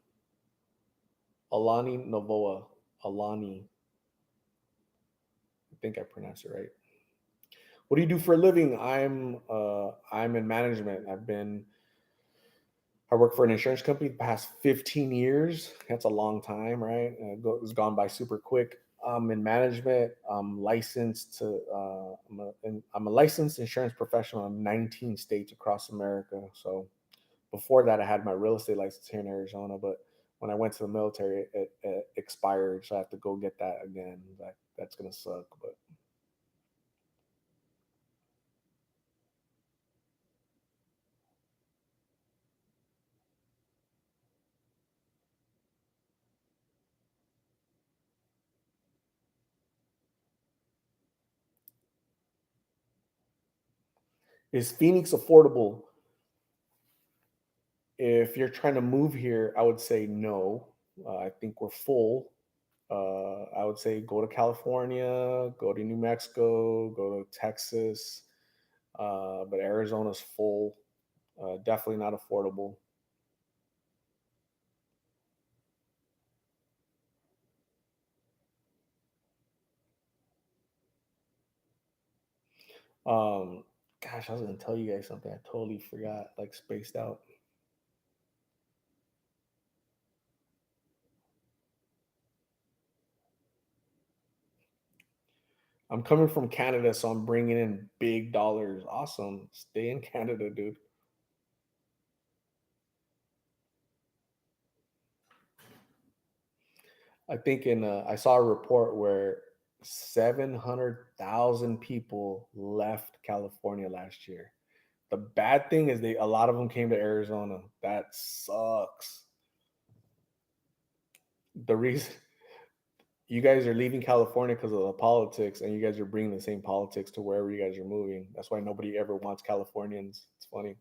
Alani Novoa, Alani. I think I pronounced it right. What do you do for a living? I'm in management. I work for an insurance company the past 15 years. That's a long time, right? It's gone by super quick. I'm in management. I'm licensed to. I'm a licensed insurance professional in 19 states across America. So before that, I had my real estate license here in Arizona, but when I went to the military, it expired, so I have to go get that again. That's gonna suck, but is Phoenix affordable? If you're trying to move here, I would say no. I think we're full. I would say go to California, go to New Mexico, go to Texas. but Arizona's full. Definitely not affordable. Um, Gosh, I was gonna tell you guys something. I totally forgot, like spaced out. I'm coming from Canada, so I'm bringing in big dollars. Awesome. Stay in Canada, dude. I think I saw a report where 700,000 people left California last year. The bad thing is a lot of them came to Arizona. That sucks. The reason you guys are leaving California because of the politics, and you guys are bringing the same politics to wherever you guys are moving. That's why nobody ever wants Californians. It's funny.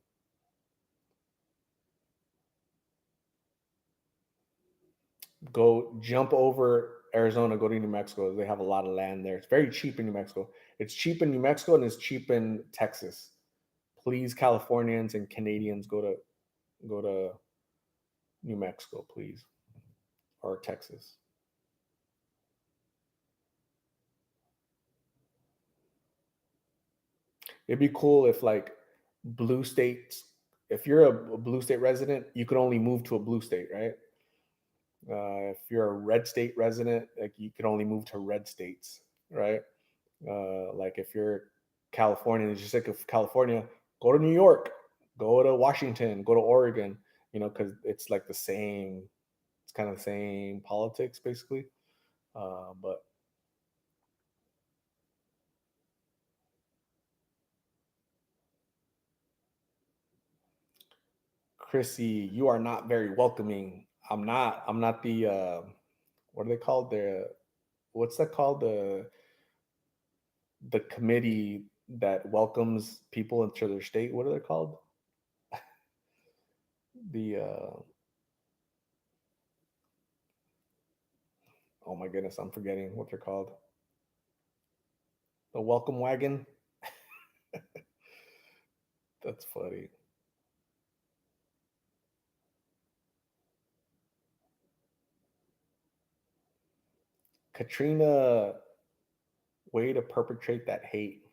Go jump over Arizona, go to New Mexico. They have a lot of land there. It's very cheap in New Mexico. It's cheap in New Mexico and it's cheap in Texas. Please, Californians and Canadians, go to New Mexico, please, or Texas. It'd be cool if like blue states, if you're a blue state resident, you could only move to a blue state, right? If you're a red state resident, like you could only move to red states, right? Like if you're California and you're sick of California, go to New York, go to Washington, go to Oregon, because it's like the same, it's kind of the same politics basically. But Chrissy, you are not very welcoming. I'm not the what are they called? What's that called? The committee that welcomes people into their state. What are they called? The oh my goodness, I'm forgetting what they're called. The welcome wagon. That's funny. Katrina, way to perpetrate that hate.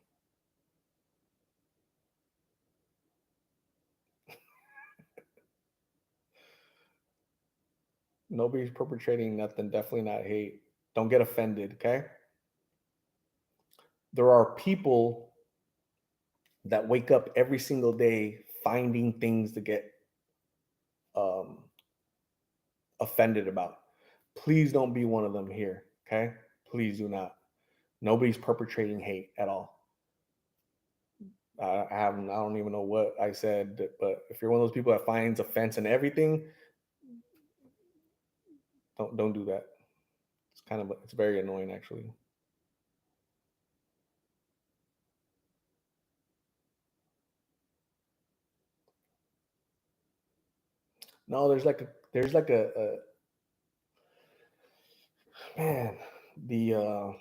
Nobody's perpetrating nothing. Definitely not hate. Don't get offended, okay? There are people that wake up every single day finding things to get um, offended about. Please don't be one of them here, okay? Please do not. Nobody's perpetrating hate at all. I don't even know what I said, but if you're one of those people that finds offense in everything, don't do that. It's very annoying actually. No, there's like a man, the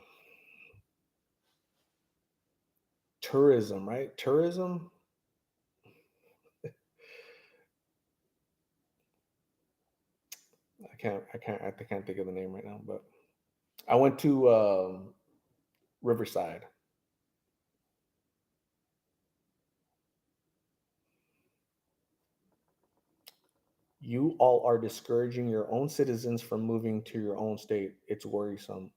tourism, right? Tourism. I can't think of the name right now, but I went to Riverside. You all are discouraging your own citizens from moving to your own state. It's worrisome.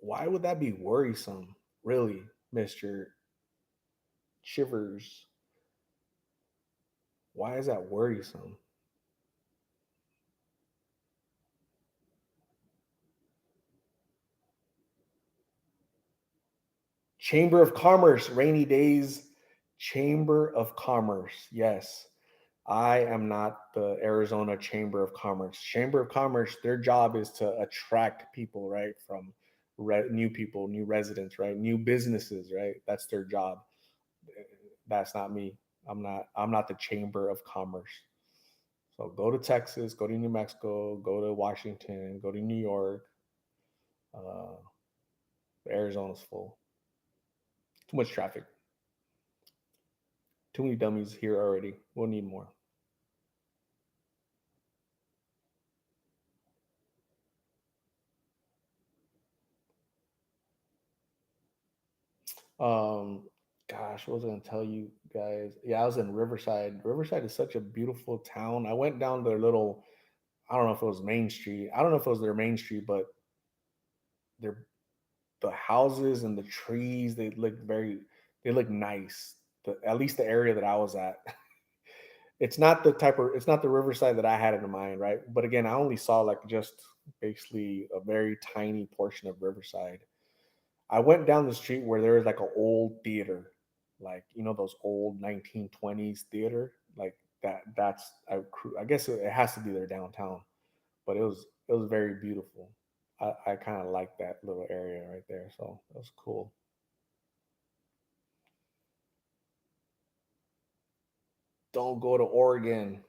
Why would that be worrisome? Really, Mr. Shivers? Why is that worrisome? Chamber of Commerce, rainy days. Chamber of Commerce. Yes. I am not the Arizona Chamber of Commerce. Chamber of Commerce, their job is to attract people, right? From new people, new residents, right? New businesses, right? That's their job. That's not me. I'm not the Chamber of Commerce. So go to Texas, go to New Mexico, go to Washington, go to New York. Uh, Arizona's full. Too much traffic. Too many dummies here already. We'll need more. Um, Gosh, what was I gonna tell you guys? Yeah, I was in Riverside. Riverside is such a beautiful town. I went down their little, I don't know if it was Main Street. I don't know if it was their Main Street, but their the houses and the trees, they look nice. At least the area that I was at. It's not the Riverside that I had in mind, right? But again, I only saw like just basically a very tiny portion of Riverside. I went down the street where there was like an old theater, like you know those old 1920s theater, like I guess it has to be there downtown, but it was very beautiful. I kind of like that little area right there, so that was cool. Don't go to Oregon.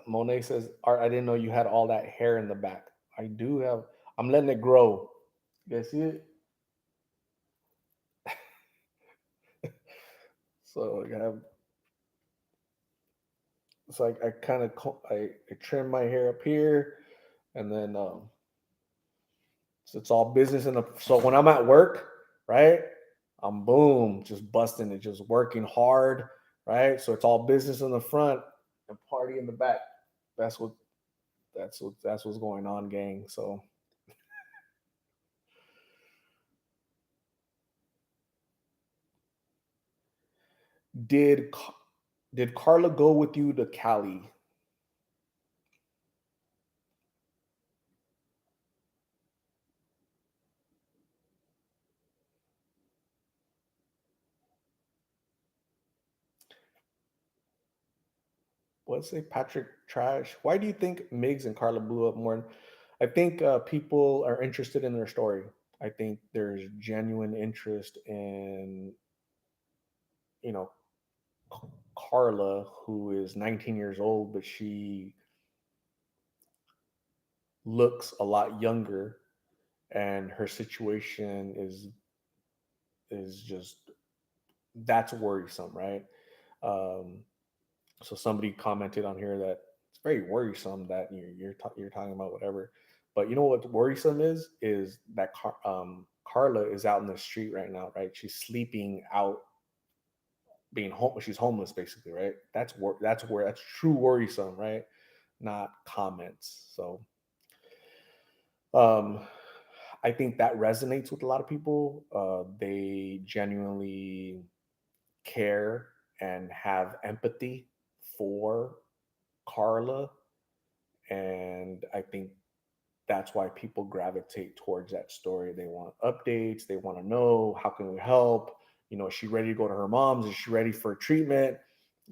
Monet says, "Art, I didn't know you had all that hair in the back. I do have. I'm letting it grow. You guys see it? So I have. It's like I kind of I trim my hair up here, and then so it's all business in the. So when I'm at work, right, I'm boom, just busting it, just working hard, right. So it's all business in the front and party in the back. That's what that's what's going on, gang. So did did Carla go with you to Cali? What's say Patrick Trash? Why do you think Migs and Carla blew up more? I think people are interested in their story. I think there's genuine interest in you know Carla, who is 19 years old, but she looks a lot younger, and her situation is just that's worrisome, right? Um, so somebody commented on here that it's very worrisome that you're talking about whatever. But you know what worrisome is that Carla is out in the street right now, right? She's sleeping out, being home. She's homeless, basically, right? That's true worrisome, right? Not comments. So um, I think that resonates with a lot of people. They genuinely care and have empathy for Carla, and I think that's why people gravitate towards that story. They want updates. They want to know how can we help. You know, is she ready to go to her mom's? Is she ready for treatment?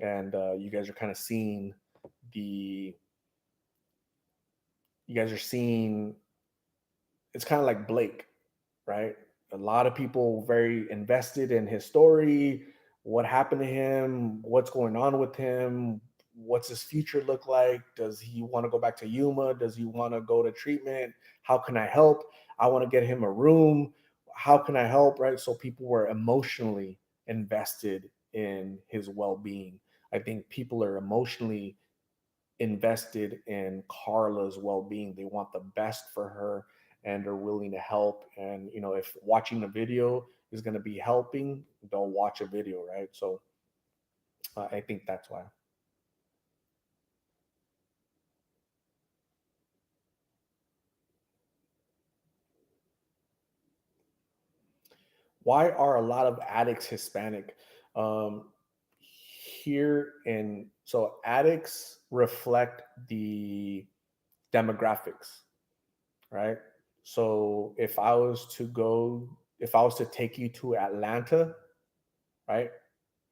And you guys are kind of seeing the. You guys are seeing. It's kind of like Blake, right? A lot of people very invested in his story, what happened to him, what's going on with him, what's his future look like? Does he want to go back to Yuma? Does he want to go to treatment? How can I help? I want to get him a room. How can I help? Right. So people were emotionally invested in his well being. I think people are emotionally invested in Carla's well-being. They want the best for her and are willing to help. And you know, if watching the video is going to be helping, they'll watch a video, right? So I think that's why. Why are a lot of addicts Hispanic? Um, Here in so addicts reflect the demographics, right? So if I was to take you to Atlanta, right?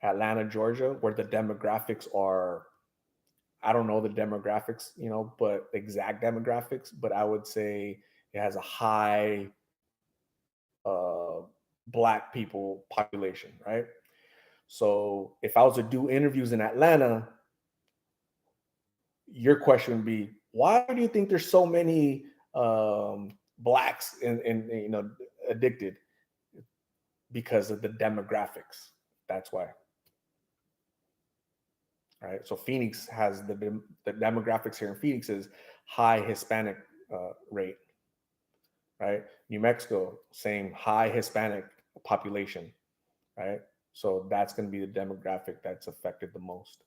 Atlanta, Georgia, where the demographics are, I don't know the demographics, you know, but exact demographics, but I would say it has a high uh, black people population, right? So if I was to do interviews in Atlanta, your question would be, Why do you think there's so many blacks in addicted? Because of the demographics. That's why. Right. So Phoenix has the demographics here in Phoenix is high Hispanic rate. Right. New Mexico, same high Hispanic population. Right. So that's going to be the demographic that's affected the most.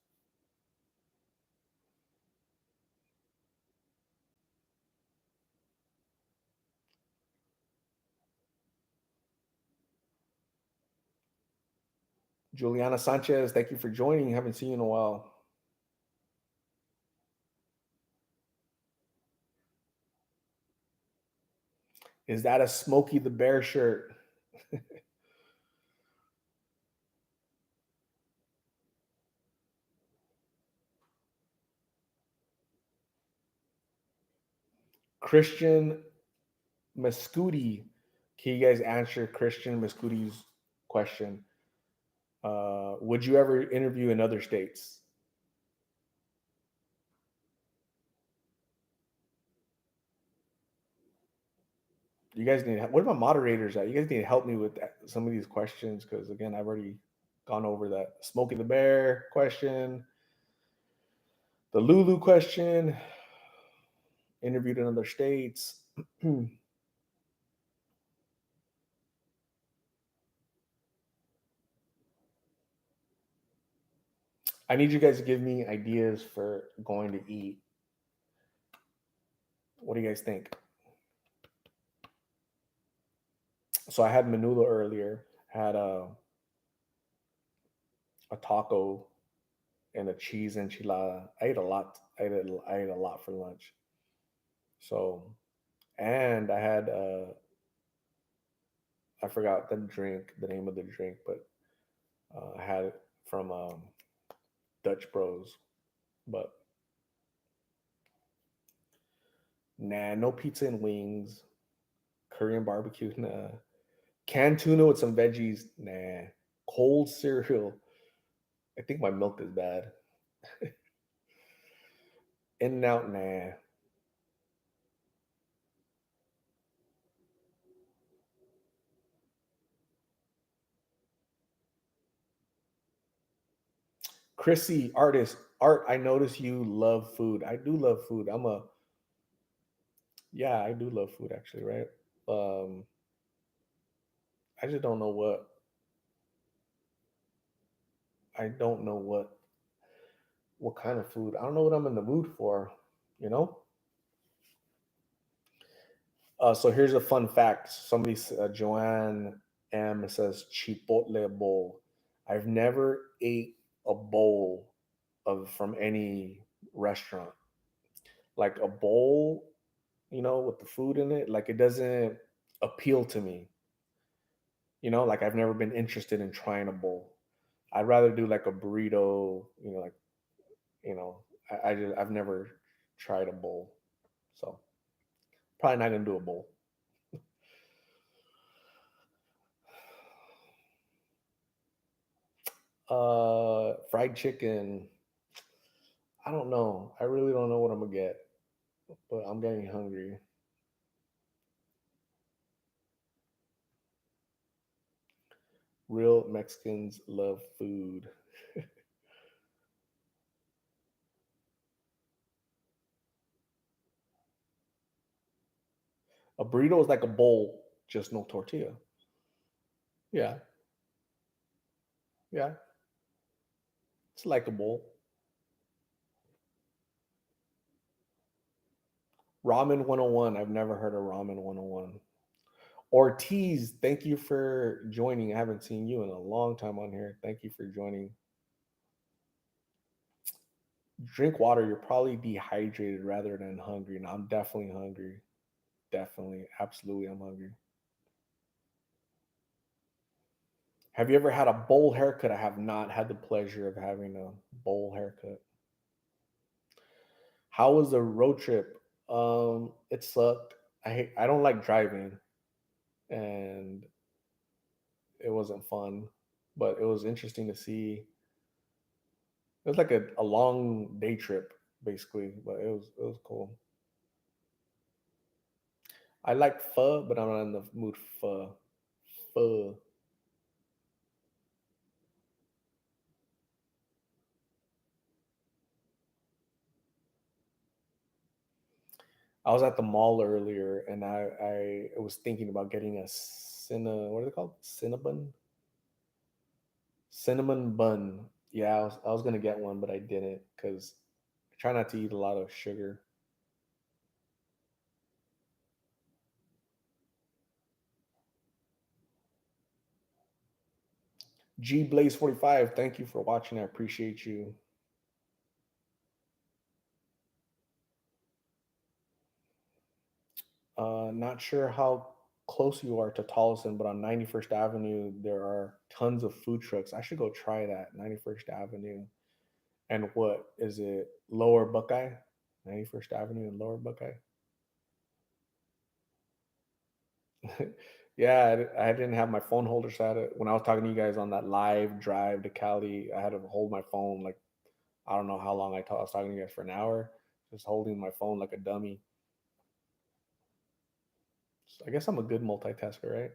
Juliana Sanchez, thank you for joining. Haven't seen you in a while. Is that a Smokey the Bear shirt? Christian Mascuti. Can you guys answer Christian Mascuti's question? Would you ever interview in other states? You guys need. What about moderators? You guys need to help me with some of these questions because again, I've already gone over that Smokey the Bear question, the Lulu question, interviewed in other states. I need you guys to give me ideas for going to eat. What do you guys think? So I had menudo earlier. Had a taco and a cheese enchilada. I ate a lot. I ate a lot for lunch. So, and I had I forgot the name of the drink, but I had it from Dutch Bros. But nah, no pizza and wings. Korean barbecue, nah. Canned tuna with some veggies, nah. Cold cereal. I think my milk is bad. In and out, nah. Chrissy, artist, art. I notice you love food. I do love food. Yeah, I do love food actually, right? Um, I just don't know I don't know what kind of food. I don't know what I'm in the mood for, you know? So here's a fun fact. Joanne M says Chipotle bowl. I've never ate a bowl of from any restaurant. Like a bowl, with the food in it, like it doesn't appeal to me. Like I've never been interested in trying a bowl. I'd rather do like a burrito, like, you know, I've never tried a bowl. So probably not gonna do a bowl. Fried chicken. I don't know. I really don't know what I'm gonna get, but I'm getting hungry. Real Mexicans love food. A burrito is like a bowl, just no tortilla. Yeah, yeah. It's like a bowl. Ramen 101. I've never heard of Ramen 101. Ortiz, thank you for joining. I haven't seen you in a long time on here. Thank you for joining. Drink water. You're probably dehydrated rather than hungry. And I'm definitely hungry. Definitely. Absolutely. I'm hungry. Have you ever had a bowl haircut? I have not had the pleasure of having a bowl haircut. How was the road trip? It sucked. I don't like driving and it wasn't fun, but it was interesting to see. It was like a long day trip. basically. But it was cool. I like pho, but I'm not in the mood for pho. I was at the mall earlier, and I was thinking about getting a what are they called? Cinnamon bun. Yeah, I was gonna get one, but I didn't because I try not to eat a lot of sugar. G Blaze 45, thank you for watching. I appreciate you. Not sure how close you are to Tolleson, but on 91st Avenue there are tons of food trucks. I should go try that. 91st Avenue and what is it? Lower Buckeye, 91st Avenue and Lower Buckeye. Yeah, I didn't have my phone holder set. When I was talking to you guys on that live drive to Cali, I had to hold my phone like I don't know how long I was talking to you guys for an hour, just holding my phone like a dummy. So I guess I'm a good multitasker, right?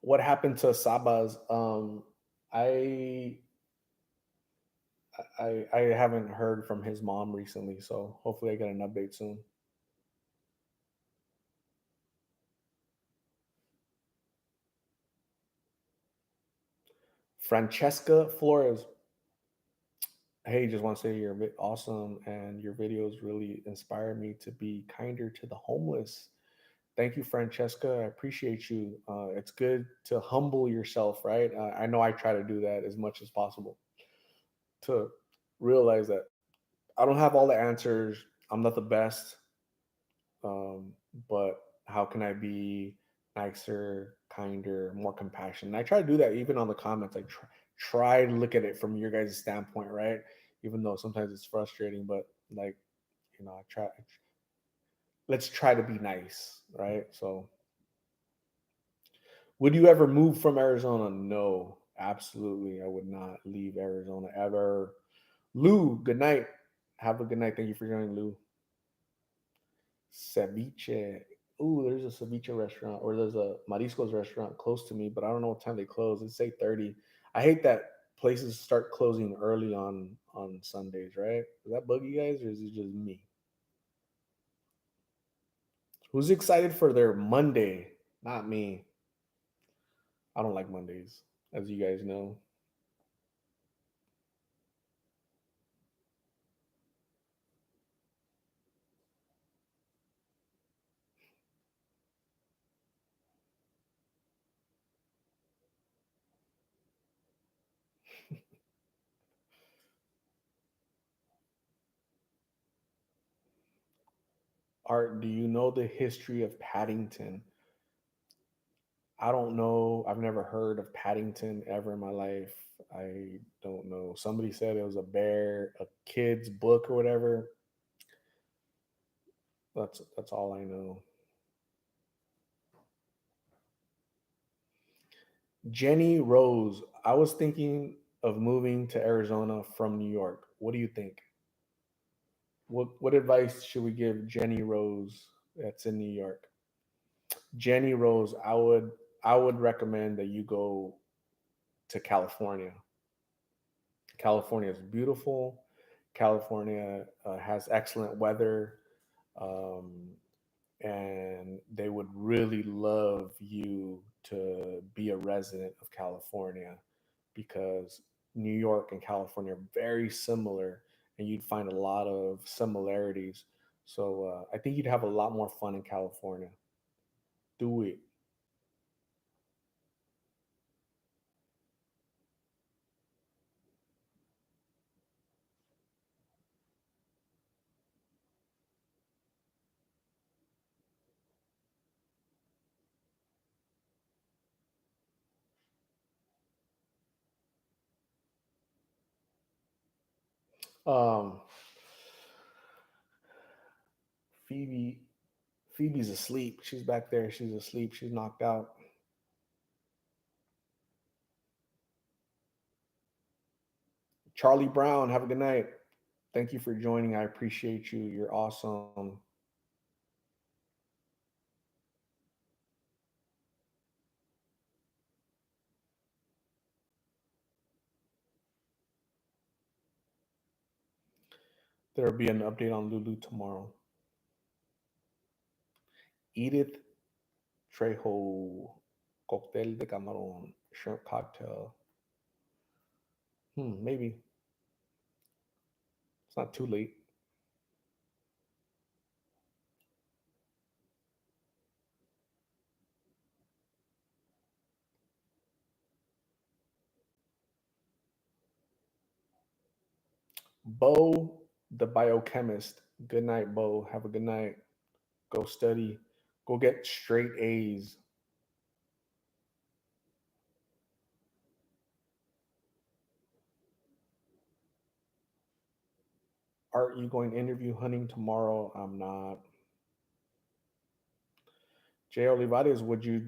What happened to Sabas? I I haven't heard from his mom recently, so hopefully I get an update soon. Francesca Flores, hey, just want to say you're a bit awesome, and your videos really inspire me to be kinder to the homeless. Thank you, Francesca. I appreciate you. It's good to humble yourself, right? I know I try to do that as much as possible to realize that I don't have all the answers. I'm not the best, um, but how can I be nicer, kinder, more compassionate? And I try to do that even on the comments. I try to look at it from your guys' standpoint, right? Even though sometimes it's frustrating, but like I try. Let's try to be nice, right? So, would you ever move from Arizona? No, absolutely. I would not leave Arizona ever. Lou, good night. Have a good night. Thank you for joining, Lou. Ceviche. Ooh, there's a ceviche restaurant or there's a mariscos restaurant close to me, but I don't know what time they close. It's 8:30. I hate that places start closing early on Sundays, right? Does that bug you guys or is it just me? Who's excited for their Monday? Not me. I don't like Mondays, as you guys know. Art, do you know the history of Paddington? I don't know. I've never heard of Paddington ever in my life. I don't know. Somebody said it was a bear, a kid's book or whatever. That's all I know. Jenny Rose. I was thinking of moving to Arizona from New York. What do you think? What advice should we give Jenny Rose that's in New York? Jenny Rose, I would recommend that you go to California. California is beautiful. California has excellent weather, um, and they would really love you to be a resident of California because New York and California are very similar, and you'd find a lot of similarities. So I think you'd have a lot more fun in California. Do it. Um, Phoebe, Phoebe's asleep. She's back there. She's asleep. She's knocked out. Charlie Brown, have a good night. Thank you for joining. I appreciate you. You're awesome. There'll be an update on Lulu tomorrow. Edith Trejo, cocktail de camarón, shrimp cocktail. Maybe it's not too late. Bo, the biochemist. Good night, Bo. Have a good night. Go study. Go get straight A's. Are you going interview hunting tomorrow? I'm not. Jay Olivares, would you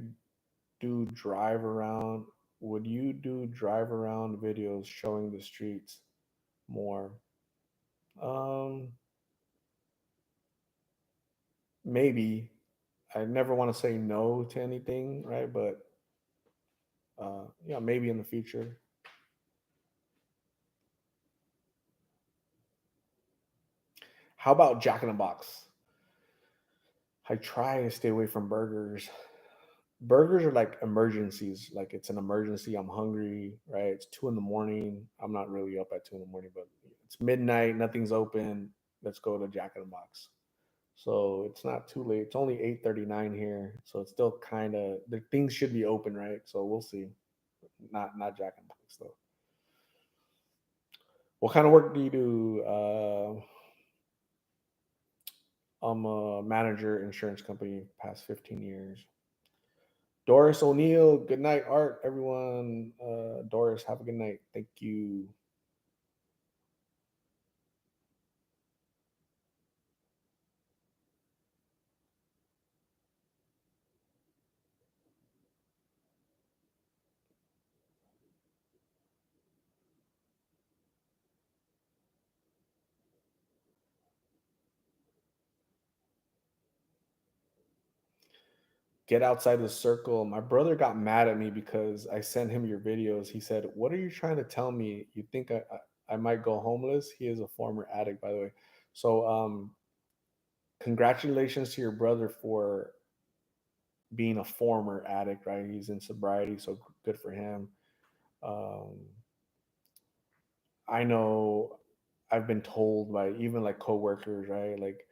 do drive around? Would you do drive around videos showing the streets more? Um, Maybe. I never want to say no to anything, right? But yeah, maybe in the future. How about Jack in the Box? I try to stay away from burgers. Burgers are like emergencies. Like it's an emergency. I'm hungry, right? It's 2 in the morning. I'm not really up at 2 in the morning, but it's midnight. Nothing's open. Let's go to Jack in the Box. So it's not too late. It's only 8:39 here, so it's still kind of the things should be open, right? So we'll see. Not Jack in the Box though. What kind of work do you do? I'm a manager, insurance company, past 15 years. Doris O'Neill, good night, Art. Everyone, Doris, have a good night. Thank you. Get outside the circle. My brother got mad at me because I sent him your videos. He said, "What are you trying to tell me? You think I might go homeless?" He is a former addict, by the way. So, congratulations to your brother for being a former addict, right? He's in sobriety, so good for him. Um, I know I've been told by even like coworkers, right? Like,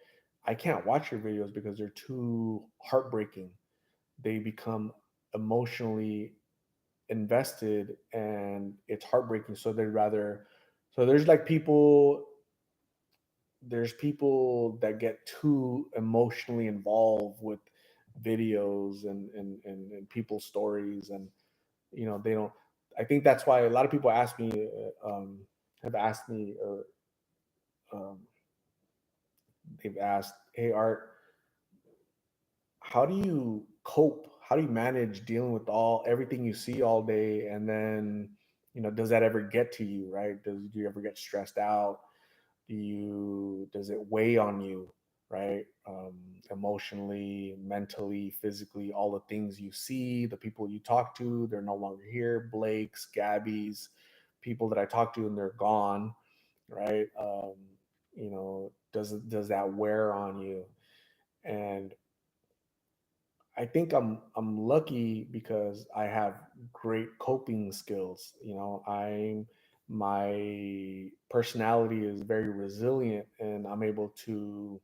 I can't watch your videos because they're too heartbreaking. They become emotionally invested and it's heartbreaking. So they'd rather, so there's people that get too emotionally involved with videos and people's stories and they don't. I think that's why a lot of people ask me have asked me or um, they've asked, hey Art, how do you cope, how do you manage dealing with all everything you see all day, and then does that ever get to you, right? Do you ever get stressed out? Does it weigh on you, right? Emotionally, mentally, physically, all the things you see, the people you talk to, they're no longer here. Blake's, Gabby's, people that I talk to and they're gone, right? Does that wear on you? And I think I'm lucky because I have great coping skills. My personality is very resilient and I'm able to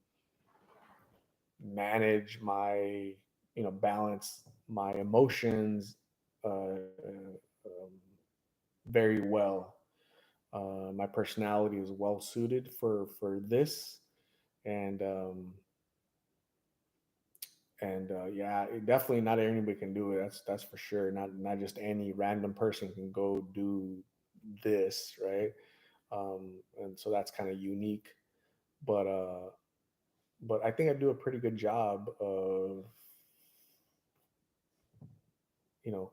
manage balance my emotions very well. My personality is well suited for this, and yeah, definitely not anybody can do it. That's for sure. Not just any random person can go do this, right? and so that's kind of unique. But but I think I do a pretty good job of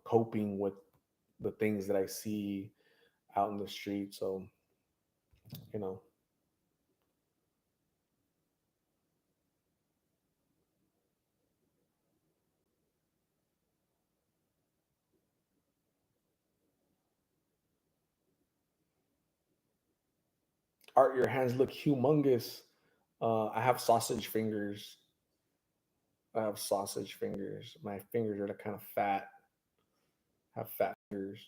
coping with the things that I see out in the street. So you know, Art, your hands look humongous. I have sausage fingers. I have sausage fingers. My fingers are kind of fat. Have fat fingers.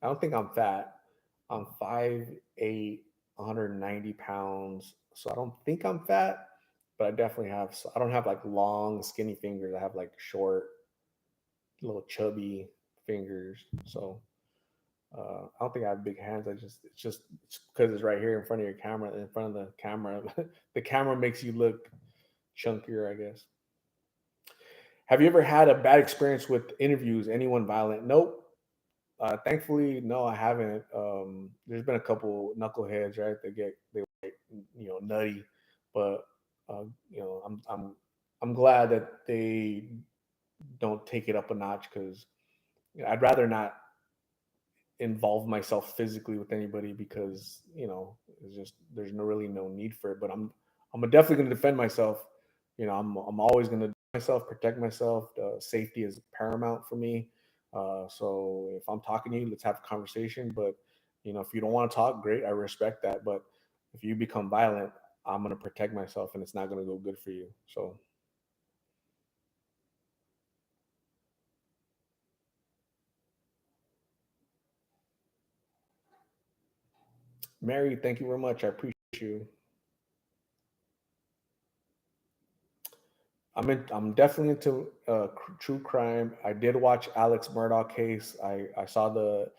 I don't think I'm fat. I'm 5'8", 190 pounds. So I don't think I'm fat, but I definitely have. I don't have like long, skinny fingers. I have like short, little chubby fingers. So I don't think I have big hands. It's just because it's right here in front of your camera, in front of the camera. The camera makes you look chunkier, I guess. Have you ever had a bad experience with interviews? Anyone violent? Nope. Thankfully, no, I haven't. There's been a couple knuckleheads, right? They get nutty, but I'm glad that they don't take it up a notch because I'd rather not involve myself physically with anybody because it's just there's really no need for it. But I'm definitely going to defend myself. I'm always going to myself protect myself. Safety is paramount for me. So if I'm talking to you, let's have a conversation. But if you don't want to talk, great, I respect that. But if you become violent, I'm going to protect myself, and it's not going to go good for you. So, Mary, thank you very much. I appreciate you. I'm definitely into true crime. I did watch Alex Murdaugh case. I saw the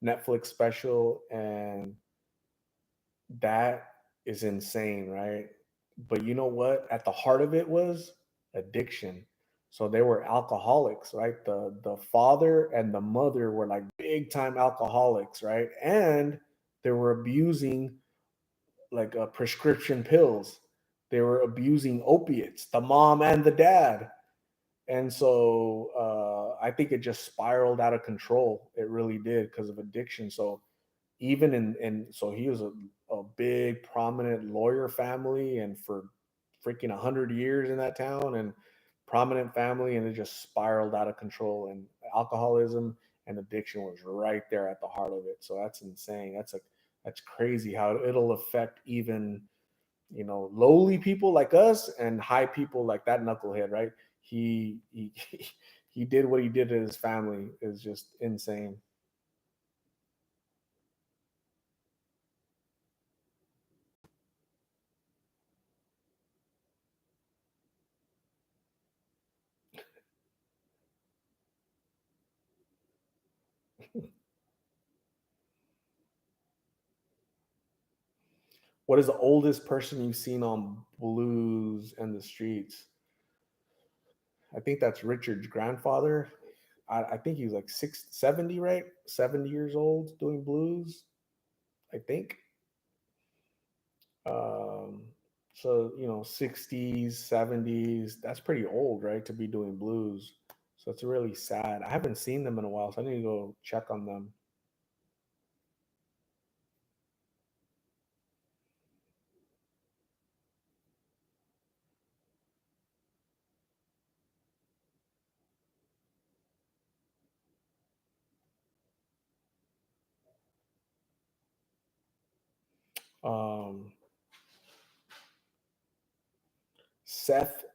Netflix special, and that is insane, right? But you know what? At the heart of it was addiction. So they were alcoholics, right? The father and the mother were like big time alcoholics, right? And they were abusing like prescription pills. They were abusing opiates, the mom and the dad. And so I think it just spiraled out of control. It really did because of addiction. So even so he was a big prominent lawyer family, and for freaking 100 years in that town, and prominent family, and it just spiraled out of control. And alcoholism and addiction was right there at the heart of it. So that's insane. That's crazy how it'll affect even lowly people like us and high people like that knucklehead, right? He he did what he did to his family is just insane. What is the oldest person you've seen on Blues and the Streets? I think that's Richard's grandfather. I think he was like 70, right? 70 years old doing blues, I think. Um, so 60s, 70s, that's pretty old, right? To be doing blues. So it's really sad. I haven't seen them in a while, so I need to go check on them. Um, Seth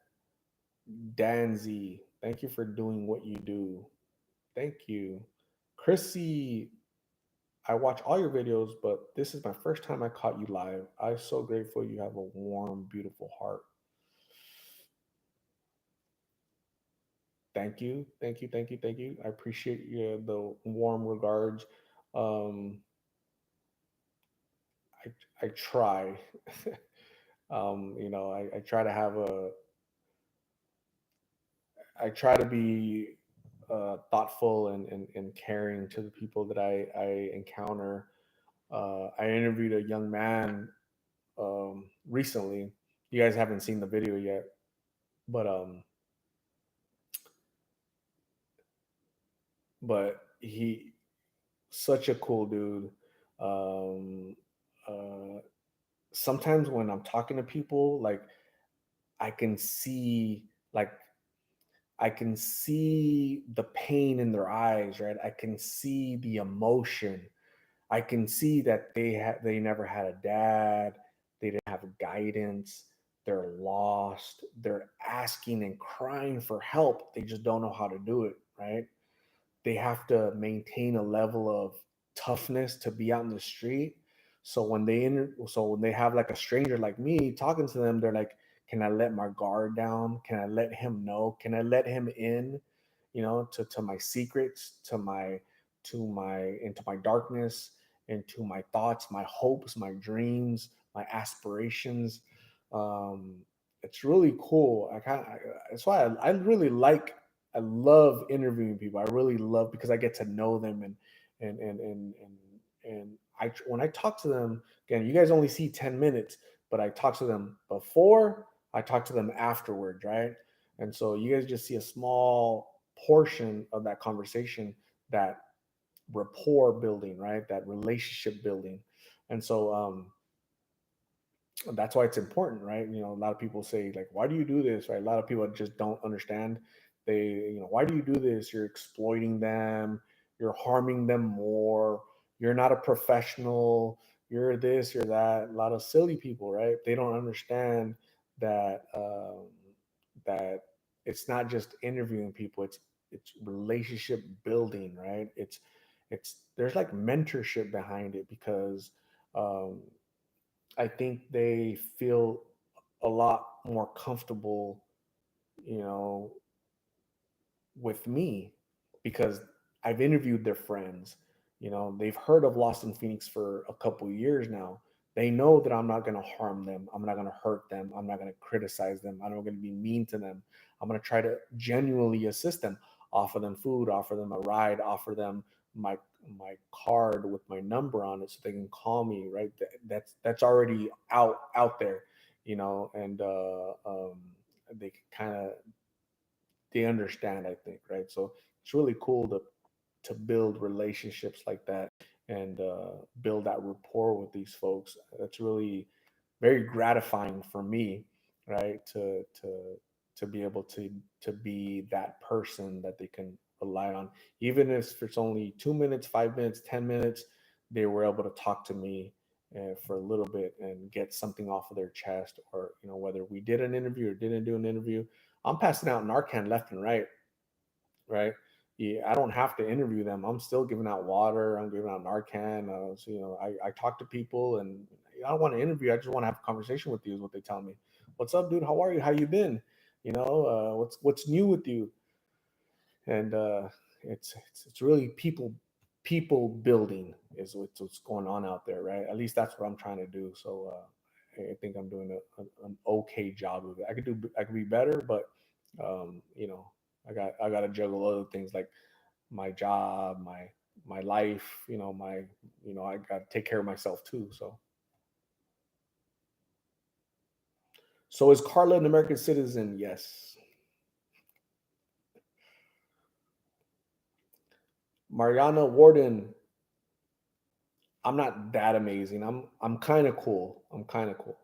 Danzy, thank you for doing what you do. Thank you. Chrissy, I watch all your videos, but this is my first time I caught you live. I'm so grateful you have a warm, beautiful heart. Thank you. Thank you. Thank you. Thank you. I appreciate you, the warm regards. Um, I try. I try to have I try to be thoughtful and caring to the people that I encounter. I interviewed a young man recently. You guys haven't seen the video yet, but he such a cool dude. Um, uh, Sometimes when I'm talking to people, like I can see like I can see the pain in their eyes, right? I can see the emotion. I can see that they never had a dad, they didn't have guidance, they're lost, they're asking and crying for help. They just don't know how to do it, right? They have to maintain a level of toughness to be out in the street. So when they have like a stranger like me talking to them, they're like, "Can I let my guard down? Can I let him know? Can I let him in? You know, to my secrets, into my darkness, into my thoughts, my hopes, my dreams, my aspirations." Um, it's really cool. That's why I really like I love interviewing people. I really love because I get to know them and and and and and when I talk to them again, you guys only see 10 minutes, but I talk to them before, I talk to them afterwards, right? And so you guys just see a small portion of that conversation, that rapport building, right? That relationship building, and so that's why it's important, right? You know, a lot of people say like, why do you do this, right? A lot of people just don't understand. They, why do you do this? You're exploiting them, you're harming them more, you're not a professional, you're this, you're that. A lot of silly people, right? They don't understand that that it's not just interviewing people, it's relationship building, right? It's there's like mentorship behind it, because um I think they feel a lot more comfortable, you know, with me, because I've interviewed their friends. You know, they've heard of Lost in Phoenix for a couple of years now. They know that I'm not going to harm them. I'm not going to hurt them. I'm not going to criticize them. I'm not going to be mean to them. I'm going to try to genuinely assist them, offer them food, offer them a ride, offer them my card with my number on it so they can call me. Right, that's already out there, and they kind of they understand, I think, right? So it's really cool to build relationships like that, and build that rapport with these folks. That's really very gratifying for me, right? To be able to be that person that they can rely on, even if it's only 2 minutes, 5 minutes, 10 minutes. They were able to talk to me for a little bit and get something off of their chest, or whether we did an interview or didn't do an interview. I'm passing out Narcan left and right, right? Yeah, I don't have to interview them. I'm still giving out water. I'm giving out Narcan. So, I talk to people, and I don't want to interview. I just want to have a conversation with you. Is what they tell me. What's up, dude? How are you? How you been? What's new with you? And it's really people building is what's going on out there, right? At least that's what I'm trying to do. So I think I'm doing an okay job of it. I could be better, but I got to juggle other things like my job, my life, I got to take care of myself too. So is Carla an American citizen? Yes. Mariana Warden, I'm not that amazing. I'm kind of cool. I'm kind of cool.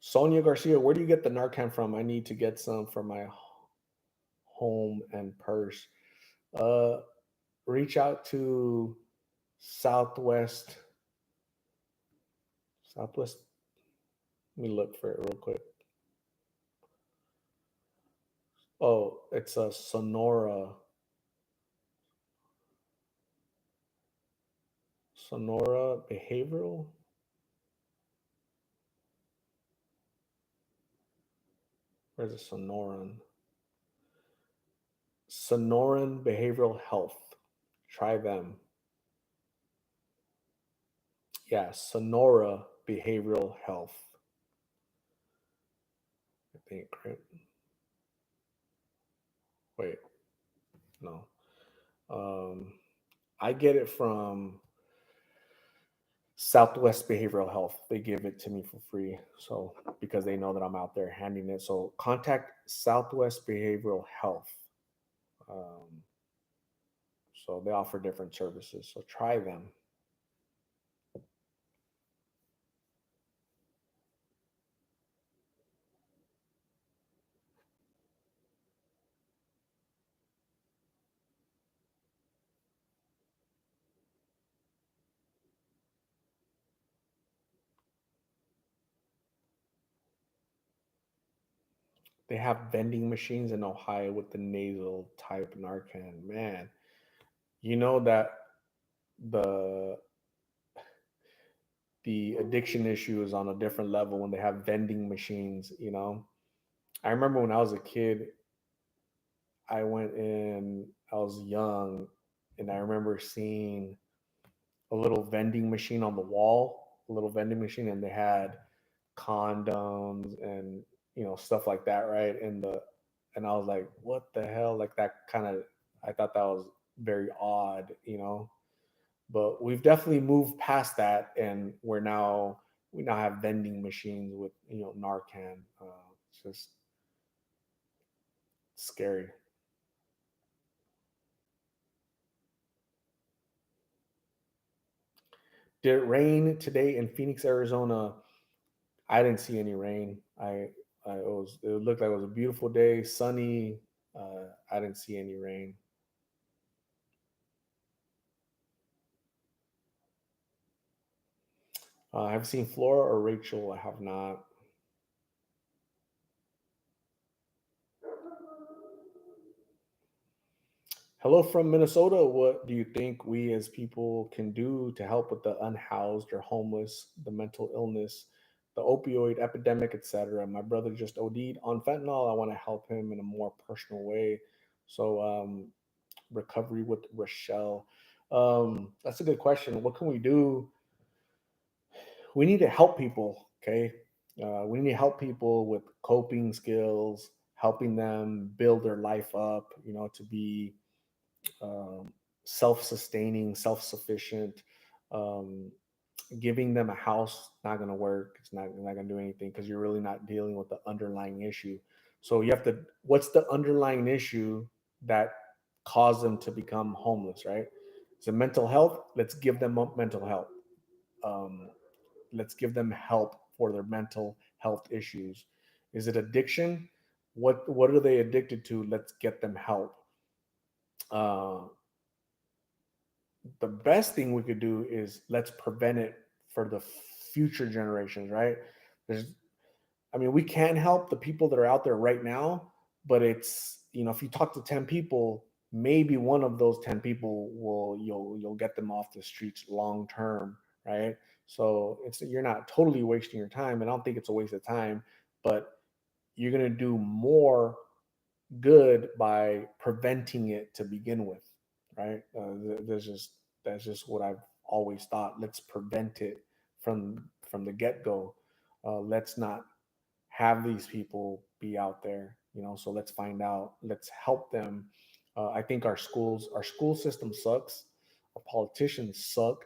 Sonia Garcia, where do you get the Narcan from? I need to get some for my home and purse. Uh, Reach out to Southwest. Southwest. Let me look for it real quick. Oh, it's a Sonora Behavioral. Where's the Sonoran? Sonoran Behavioral Health. Try them. Yeah, Sonora Behavioral Health. I think, right? Wait, no. Um, I get it from Southwest Behavioral Health. They give it to me for free. So, because they know that I'm out there handing it. So, contact Southwest Behavioral Health. Um, so, they offer different services. So, try them. They have vending machines in Ohio with the nasal type Narcan. Man, you know that the the addiction issue is on a different level when they have vending machines. I remember when I was a kid, I went in, I was young, and I remember seeing a little vending machine on the wall, a little vending machine, and they had condoms and stuff like that, right? And I was like, what the hell? Like that kind of, I thought that was very odd. But we've definitely moved past that, and we now have vending machines with Narcan. It's just scary. Did it rain today in Phoenix, Arizona? I didn't see any rain. It looked like it was a beautiful day, sunny. I didn't see any rain. I've seen Flora or Rachel. I have not. Hello from Minnesota. What do you think we as people can do to help with the unhoused or homeless, the mental illness, the opioid epidemic, etc.? My brother just OD'd on fentanyl. I want to help him in a more personal way. So, recovery with Rochelle. That's a good question. What can we do? We need to help people. Okay, we need to help people with coping skills, helping them build their life up. To be um, self-sustaining, self-sufficient. Um, Giving them a house not going to work. It's not going to do anything because you're really not dealing with the underlying issue. So you have to. What's the underlying issue that caused them to become homeless? Right? So mental health. Let's give them mental health. Um, let's give them help for their mental health issues. Is it addiction? What are they addicted to? Let's get them help. Uh, the best thing we could do is let's prevent it for the future generations, right? There's, I mean, we can help the people that are out there right now, but if you talk to 10 people, maybe one of those 10 people you'll get them off the streets long term, right? So you're not totally wasting your time, and I don't think it's a waste of time, but you're going to do more good by preventing it to begin with, right? There's just That's just what I've always thought. Let's prevent it from the get go. Let's not have these people be out there. So let's find out. Let's help them. I think our school system sucks. Our politicians suck.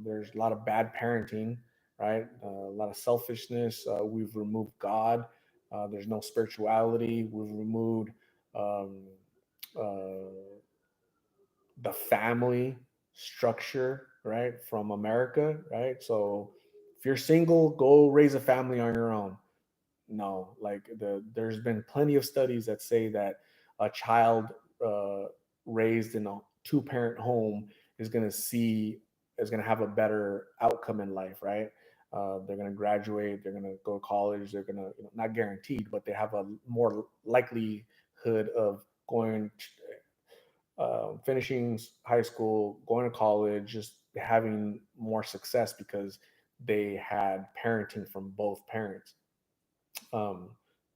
There's a lot of bad parenting, right? A lot of selfishness. We've removed God. There's no spirituality. We've removed um, uh, the family structure, right, from America, right? So if you're single, go raise a family on your own. No, like there's been plenty of studies that say that a child uh, raised in a two-parent home is going to see is going to have a better outcome in life, right? They're going to graduate, they're going to go to college, they're going to, not guaranteed, but they have a more likelihood of going finishing high school, going to college, just having more success because they had parenting from both parents. Um,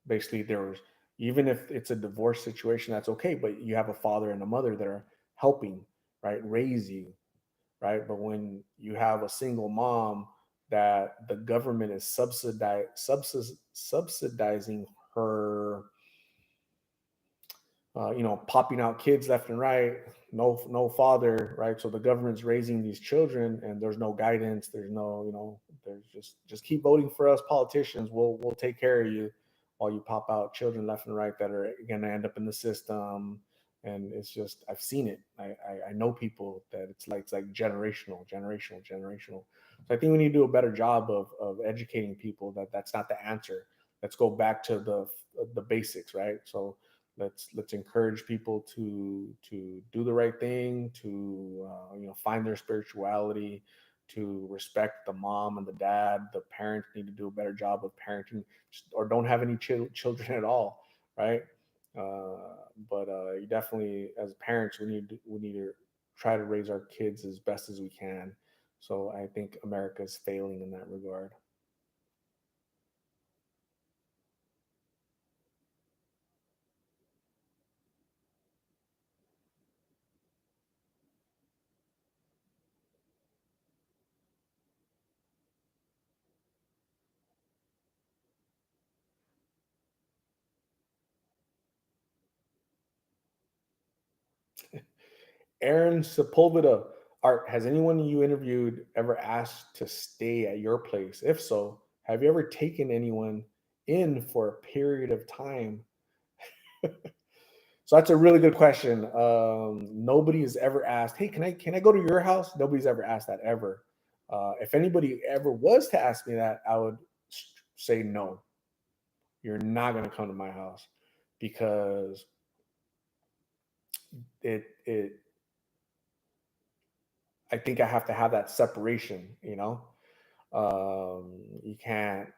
Basically, there was Even if it's a divorce situation, that's okay, but you have a father and a mother that are helping, right, raise you, right? But when you have a single mom that the government is subsidizing her, popping out kids left and right, no father, right? So the government's raising these children, and there's no guidance. There's no, there's just keep voting for us politicians. We'll take care of you, while you pop out children left and right that are going to end up in the system. And it's just, I've seen it. I know people that it's like generational. So I think we need to do a better job of educating people that that's not the answer. Let's go back to the basics, right? So let's encourage people to do the right thing, to find their spirituality, to respect the mom and the dad. The parents need to do a better job of parenting, or don't have any children at all, right? But you definitely, as parents, we need to try to raise our kids as best as we can. So I think America is failing in that regard. Aaron Sepulveda, Art, has anyone you interviewed ever asked to stay at your place? If so, have you ever taken anyone in for a period of time? So that's a really good question. Nobody has ever asked, "Hey, can I go to your house?" Nobody's ever asked that ever. If anybody ever was to ask me that, I would say no. You're not going to come to my house, because it I think I have to have that separation. You can't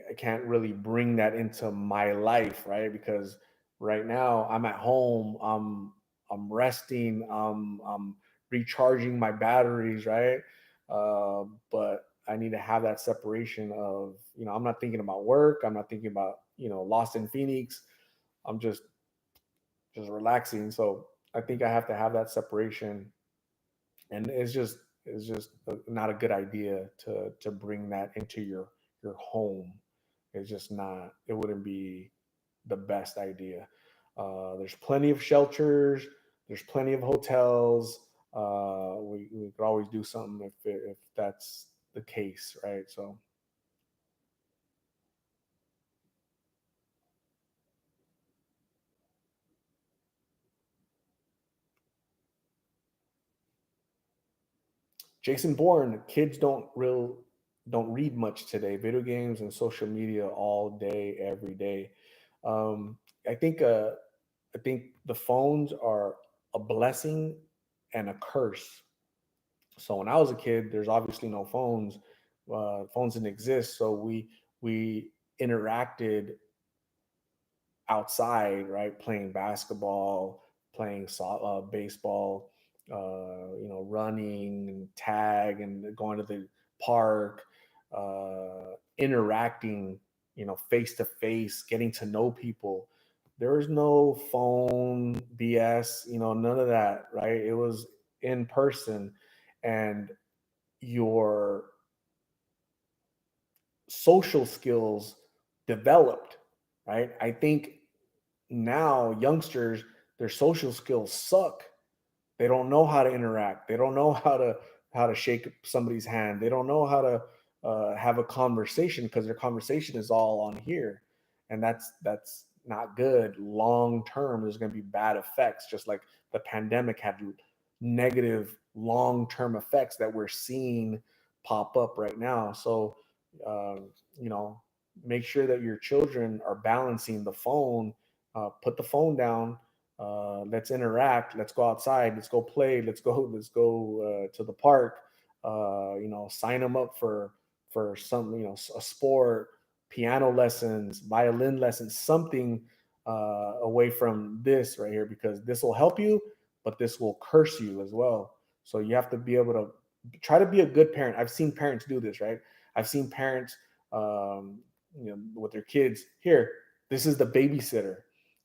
I can't really bring that into my life, right? Because right now I'm at home, I'm resting, I'm recharging my batteries, right? But I need to have that separation of, I'm not thinking about work, I'm not thinking about, Lost in Phoenix. I'm just relaxing. So I think I have to have that separation, and it's just not a good idea to bring that into your home. It's just not. It wouldn't be the best idea. There's plenty of shelters. There's plenty of hotels. We could always do something if that's the case, right? So Jason Bourne, kids don't read much today. Video games and social media all day, every day. Um, I think I think the phones are a blessing and a curse. So when I was a kid, there's obviously no phones. Phones didn't exist, so we interacted outside, right? Playing basketball, playing baseball, running and tag and going to the park, interacting, face to face, getting to know people. There was no phone BS, none of that, right? It was in person, and your social skills developed, right? I think now youngsters, their social skills suck. They don't know how to interact. They don't know how to shake somebody's hand. They don't know how to have a conversation, because their conversation is all on here, and that's not good long term. There's going to be bad effects, just like the pandemic had negative long term effects that we're seeing pop up right now. So, um, you know, make sure that your children are balancing the phone. Put the phone down. Let's interact. Let's go outside. Let's go play. Let's go to the park. Sign them up for some, a sport, piano lessons, violin lessons, something away from this right here, because this will help you, but this will curse you as well. So you have to be able to try to be a good parent. I've seen parents do this, right? I've seen parents, with their kids. Here, This is the babysitter.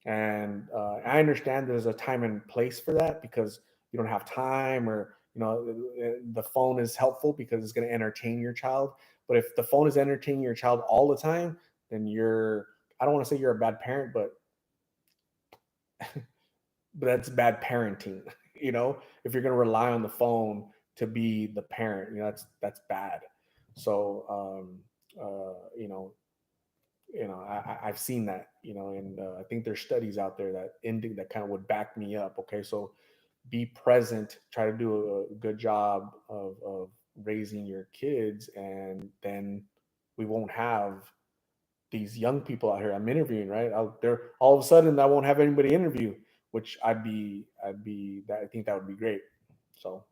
And I understand there's a time and place for that because you don't have time, or the phone is helpful because it's going to entertain your child. But if the phone is entertaining your child all the time, then you're, I don't want to say you're a bad parent, but that's bad parenting. If you're going to rely on the phone to be the parent, that's bad. So I've seen that, and I think there's studies out there that kind of would back me up. Okay, so be present, try to do a good job of raising your kids, and then we won't have these young people out here I'm interviewing, right? Out there, all of a sudden, I won't have anybody interview, which I think that would be great. So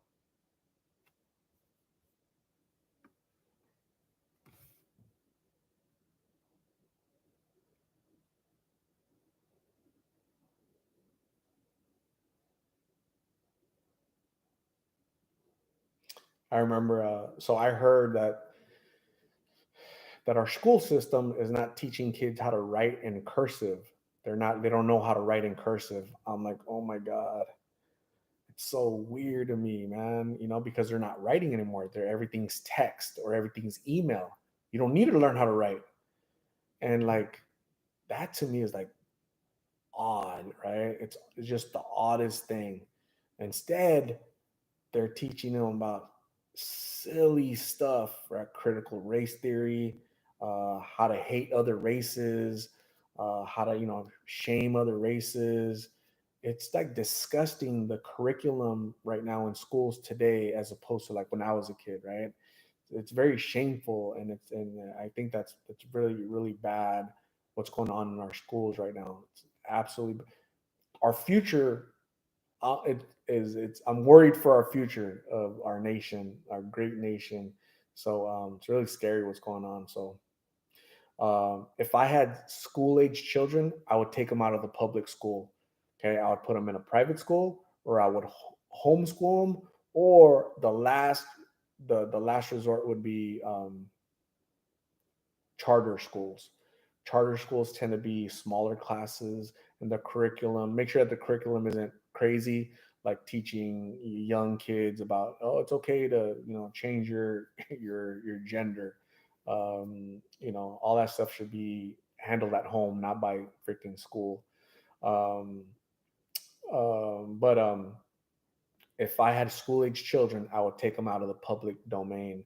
I remember, so I heard that our school system is not teaching kids how to write in cursive. They don't know how to write in cursive. I'm like, oh my God, it's so weird to me, man, because they're not writing anymore. Everything's text or everything's email. You don't need to learn how to write. And like, that to me is like odd, right? It's just the oddest thing. Instead, they're teaching them about silly stuff, right? Critical race theory, how to hate other races, how to shame other races. It's like disgusting, the curriculum right now in schools today as opposed to like when I was a kid, right? It's very shameful, and I think that's really really bad. What's going on in our schools right now? It's absolutely our future. It's I'm worried for our future of our nation, our great nation. So it's really scary what's going on. So if I had school age children, I would take them out of the public school. Okay, I would put them in a private school, or I would homeschool them, or the last resort would be charter schools. Charter schools tend to be smaller classes, and the curriculum, make sure that the curriculum isn't crazy, like teaching young kids about, oh, it's okay to change your your gender. All that stuff should be handled at home, not by freaking school. Um, but if I had school age children, I would take them out of the public domain.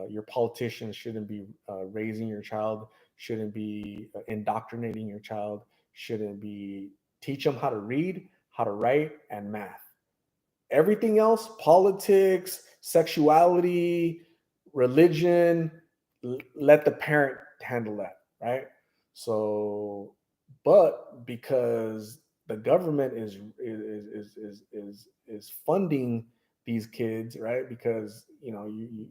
Your politicians shouldn't be raising your child, shouldn't be indoctrinating your child, shouldn't be teach them how to read, how to write, and math. Everything else, politics, sexuality, religion, let the parent handle that, right? So, but because the government is funding these kids, right? Because you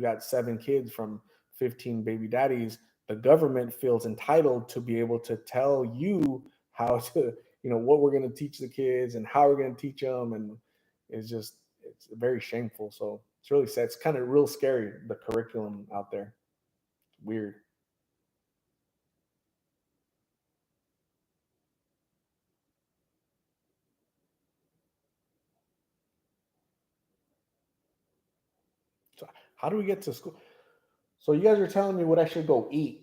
got 7 kids from 15 baby daddies. The government feels entitled to be able to tell you how to, what we're going to teach the kids and how we're going to teach them. And it's very shameful. So it's really sad. It's kind of real scary, the curriculum out there. Weird. So how do we get to school? So you guys are telling me what I should go eat.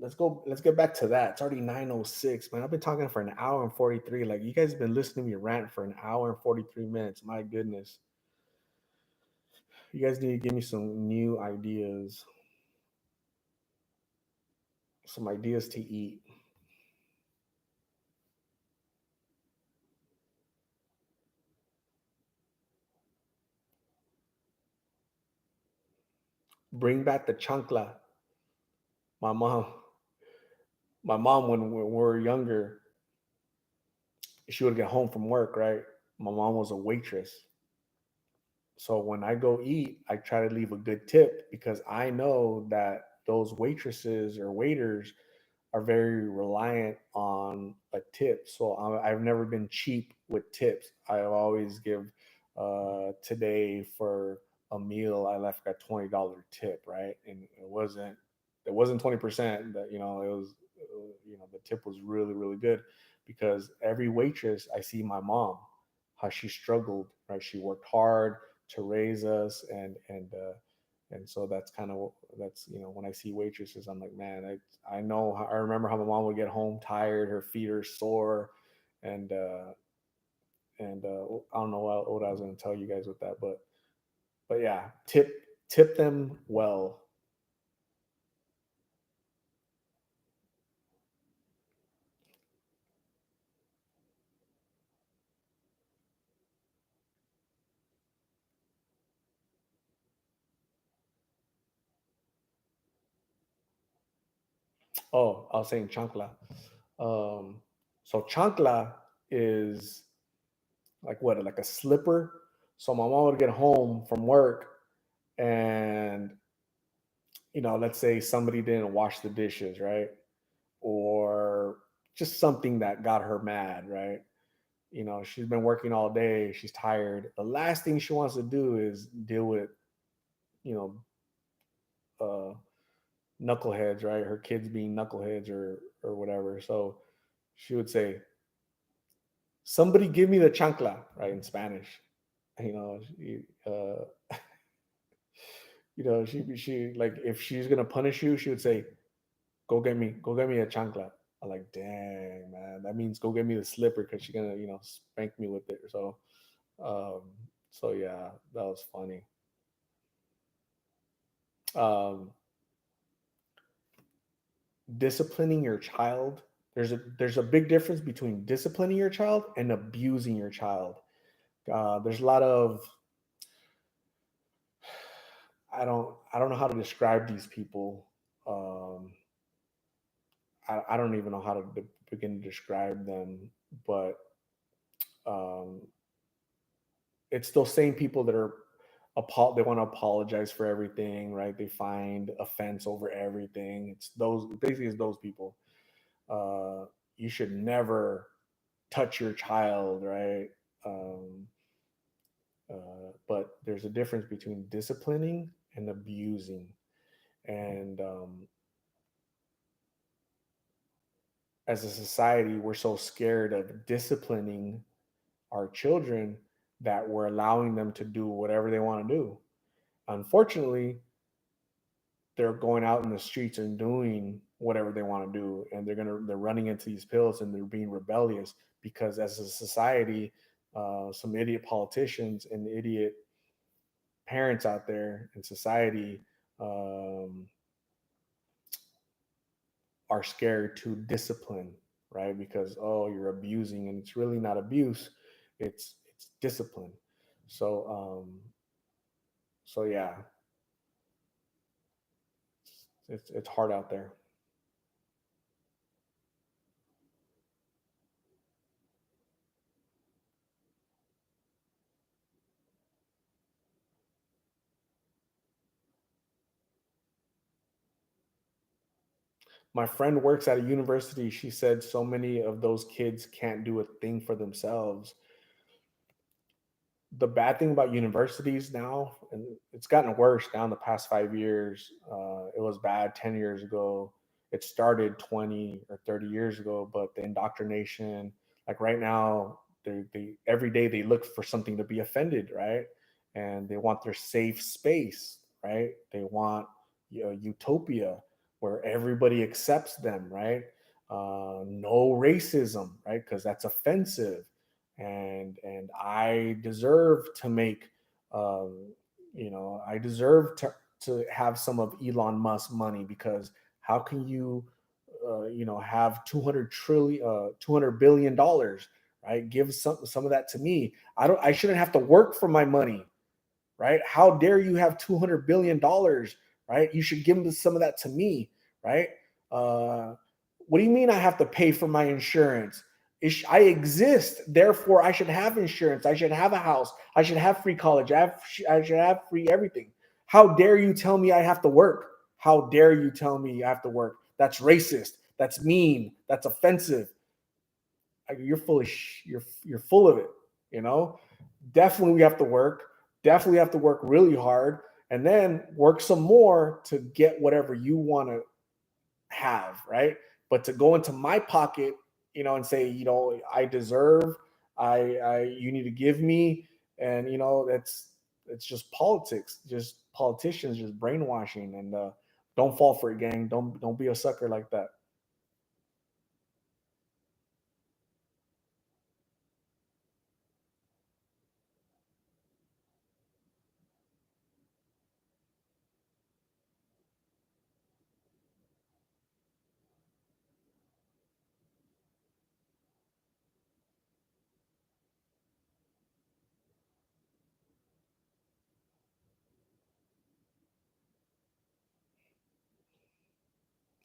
Let's go. Let's get back to that. It's already 9:06, man. I've been talking for an hour and 43. Like, you guys have been listening to me rant for an hour and 43 minutes. My goodness. You guys need to give me some new ideas, some ideas to eat. Bring back the chancla. My mom, my mom, when we were younger, she would get home from work, right? My mom was a waitress. So when I go eat, I try to leave a good tip because I know that those waitresses or waiters are very reliant on a tip. So I've never been cheap with tips. I always give, today for a meal I left a $20 tip, right? And it wasn't 20%. That it was the tip was really, really good because every waitress I see my mom, how she struggled, right? She worked hard to raise us, and so that's kind of that's when I see waitresses, I'm like, man, I know I remember how my mom would get home tired, her feet are sore, and I don't know what I was going to tell you guys with that, but yeah, tip them well. Oh, I was saying chancla. Um, so chancla is like what, like a slipper. So my mom would get home from work, and let's say somebody didn't wash the dishes, right? Or just something that got her mad, right? She's been working all day, she's tired. The last thing she wants to do is deal with, you uh, knuckleheads, right? Her kids being knuckleheads or whatever. So she would say, "Somebody give me the chancla," right, in Spanish. She like if she's gonna punish you, she would say, go get me a chancla." I'm like, dang man, that means go get me the slipper because she's gonna spank me with it. Um, so yeah, that was funny. Um, Disciplining your child. There's a big difference between disciplining your child and abusing your child. There's a lot of I don't know how to describe these people. Um, I don't even know how to begin to describe them, but um, it's those same people that are they want to apologize for everything, right? They find offense over everything. It's those basically it's those people. Uh, you should never touch your child, right? Um, but there's a difference between disciplining and abusing, and as a society, we're so scared of disciplining our children that we're allowing them to do whatever they want to do. Unfortunately, they're going out in the streets and doing whatever they want to do, and they're running into these pills and they're being rebellious because as a society, some idiot politicians and idiot parents out there in society um, are scared to discipline, right? Because you're abusing, and it's really not abuse, it's discipline. So yeah, it's hard out there. My friend works at a university. She said so many of those kids can't do a thing for themselves. The bad thing about universities now, and it's gotten worse now in the past 5 years. It was bad 10 years ago. It started 20 or 30 years ago, but the indoctrination, like right now, they every day they look for something to be offended, right? And they want their safe space, right? They want utopia where everybody accepts them, right? No racism, right? Because that's offensive, and I deserve to make, um, I deserve to have some of Elon Musk's money because how can you, have 200 billion dollars, right? Give some of that to me. I shouldn't have to work for my money, right? How dare you have $200 billion, right? You should give some of that to me, right? Uh, what do you mean I have to pay for my insurance? I exist, therefore I should have insurance. I should have a house. I should have free college. I should have free everything. How dare you tell me I have to work? How dare you tell me I have to work? That's racist. That's mean. That's offensive. You're full of you're full of it. You know, definitely we have to work. Definitely have to work really hard, and then work some more to get whatever you want to have. Right? But to go into my pocket, and say, I deserve, you need to give me, and it's just politics, just politicians, just brainwashing, and don't fall for it, gang. Don't be a sucker like that.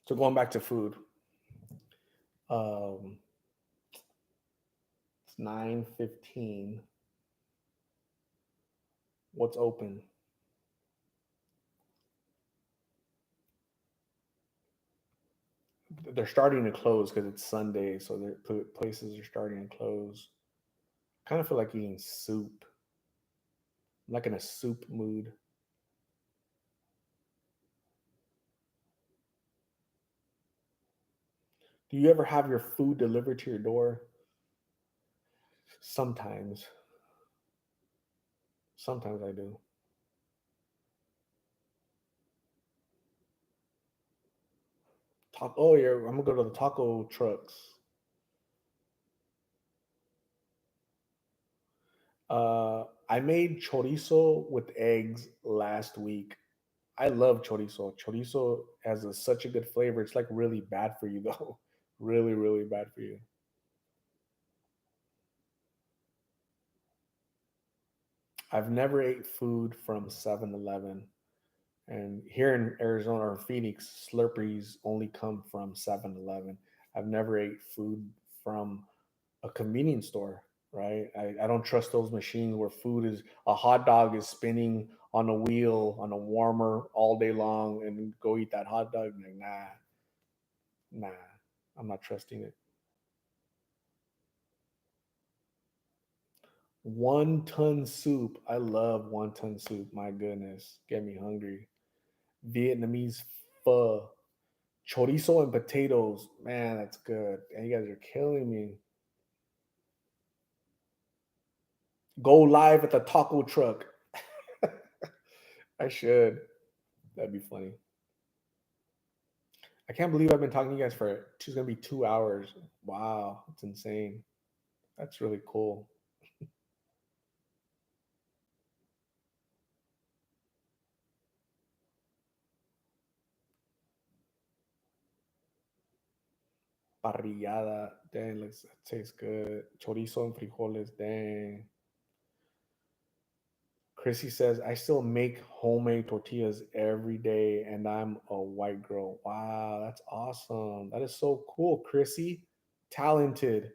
So going back to food, um, it's 9:15. What's open? They're starting to close because it's Sunday, so places are starting to close. Kind of feel like eating soup. I'm like in a soup mood. Do you ever have your food delivered to your door? Sometimes. Sometimes I do. Oh, yeah, I'm gonna go to the taco trucks. I made chorizo with eggs last week. I love chorizo. Chorizo has such a good flavor. It's like really bad for you though. Really, really bad for you. I've never ate food from 7-Eleven. And here in Arizona or Phoenix, Slurpees only come from 7-Eleven. I've never ate food from a convenience store, right? I don't trust those machines where food is a hot dog is spinning on a wheel on a warmer all day long and go eat that hot dog. Like, nah, I'm not trusting it. Wonton soup. I love wonton soup. My goodness, get me hungry. Vietnamese pho, chorizo and potatoes. Man, that's good. And you guys are killing me. Go live at the taco truck. I should. That'd be funny. I can't believe I've been talking to you guys for it's gonna be 2 hours. Wow, that's insane. That's really cool. Parrillada, dang, looks tastes good. Chorizo and frijoles, dang. Chrissy says, I still make homemade tortillas every day and I'm a white girl. Wow, that's awesome. That is so cool, Chrissy. Talented.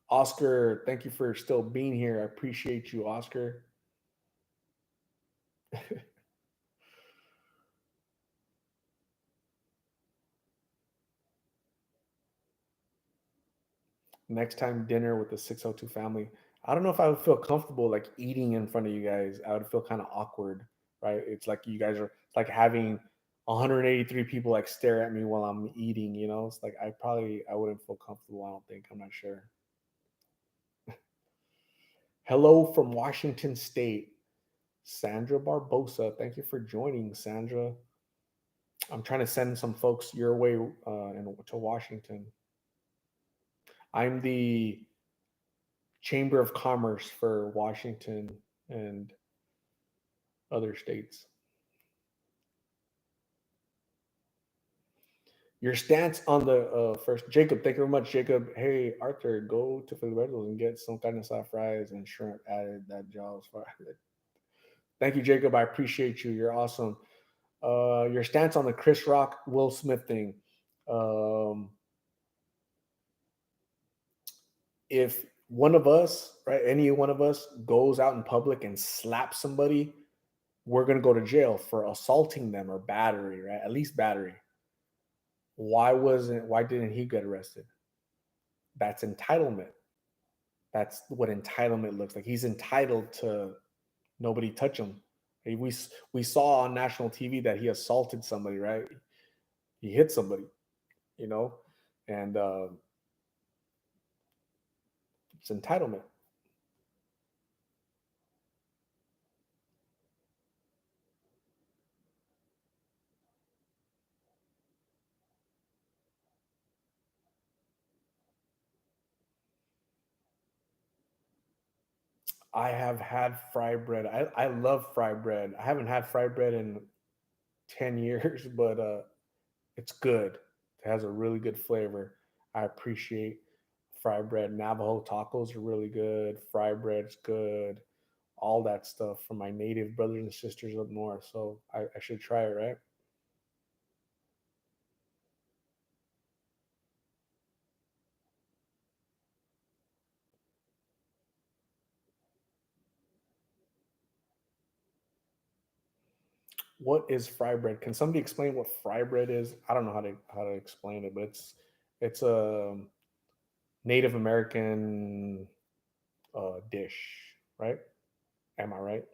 Oscar, thank you for still being here. I appreciate you, Oscar. Next time dinner with the 602 family. I don't know if I would feel comfortable like eating in front of you guys. I would feel kind of awkward, right? It's like you guys are it's like having 183 people like stare at me while I'm eating, It's like I wouldn't feel comfortable, I don't think. I'm not sure. Hello from Washington State. Sandra Barbosa. Thank you for joining, Sandra. I'm trying to send some folks your way to Washington. I'm the Chamber of Commerce for Washington and other states. Your stance on the first, Jacob. Thank you very much, Jacob. Hey, Arthur, go to Filiberto's and get some kind of soft fries and shrimp added. That jaws fire. Thank you, Jacob. I appreciate you. You're awesome. Your stance on the Chris Rock Will Smith thing. Um, if one of us, right, any one of us goes out in public and slaps somebody, we're gonna go to jail for assaulting them or battery, right? At least battery. Why didn't he get arrested? That's entitlement. That's what entitlement looks like. He's entitled to nobody touch him. We saw on national TV that he assaulted somebody, right? he hit somebody, you know, and it's entitlement. I have had fry bread. I love fry bread. I haven't had fry bread in 10 years, but it's good. It has a really good flavor. I appreciate fry bread. Navajo tacos are really good. Fry bread's good. All that stuff from my native brothers and sisters up north. So I should try it, right? What is fry bread? Can somebody explain what fry bread is? I don't know how to explain it, but it's a Native American dish, right? Am I right?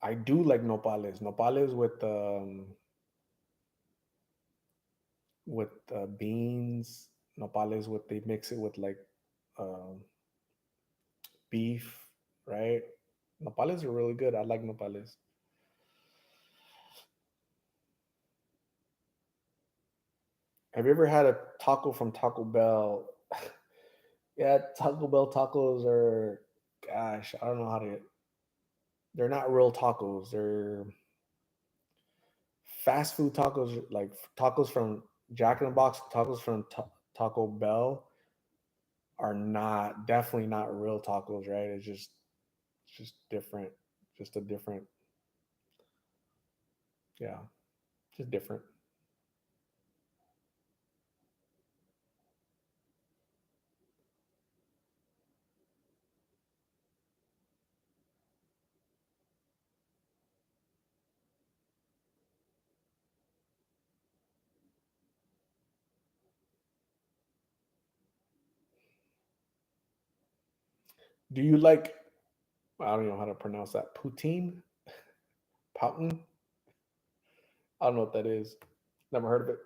I do like nopales. Nopales with beans. Nopales with they mix it with like um, beef, right? Nopales are really good. I like nopales. Have you ever had a taco from Taco Bell? Yeah, Taco Bell tacos are, gosh, I don't know how to. They're not real tacos. They're fast food tacos, like tacos from Jack in the Box, tacos from Taco Bell are not definitely not real tacos, right? It's just different, just a different, yeah, just different. Do you like? I don't know how to pronounce that. Poutine, poutine. I don't know what that is. Never heard of it.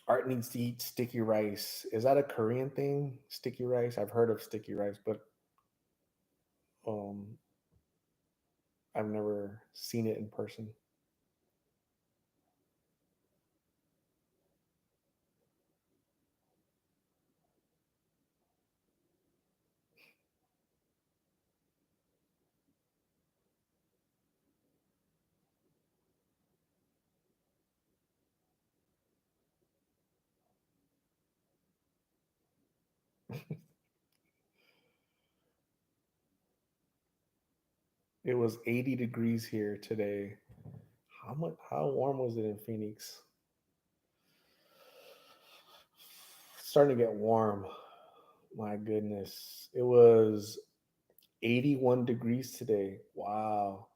Art needs to eat sticky rice. Is that a Korean thing? Sticky rice. I've heard of sticky rice, but um, I've never seen it in person. It was 80 degrees here today. How much? How warm was it in Phoenix? Starting to get warm. My goodness, it was 81 degrees today. Wow.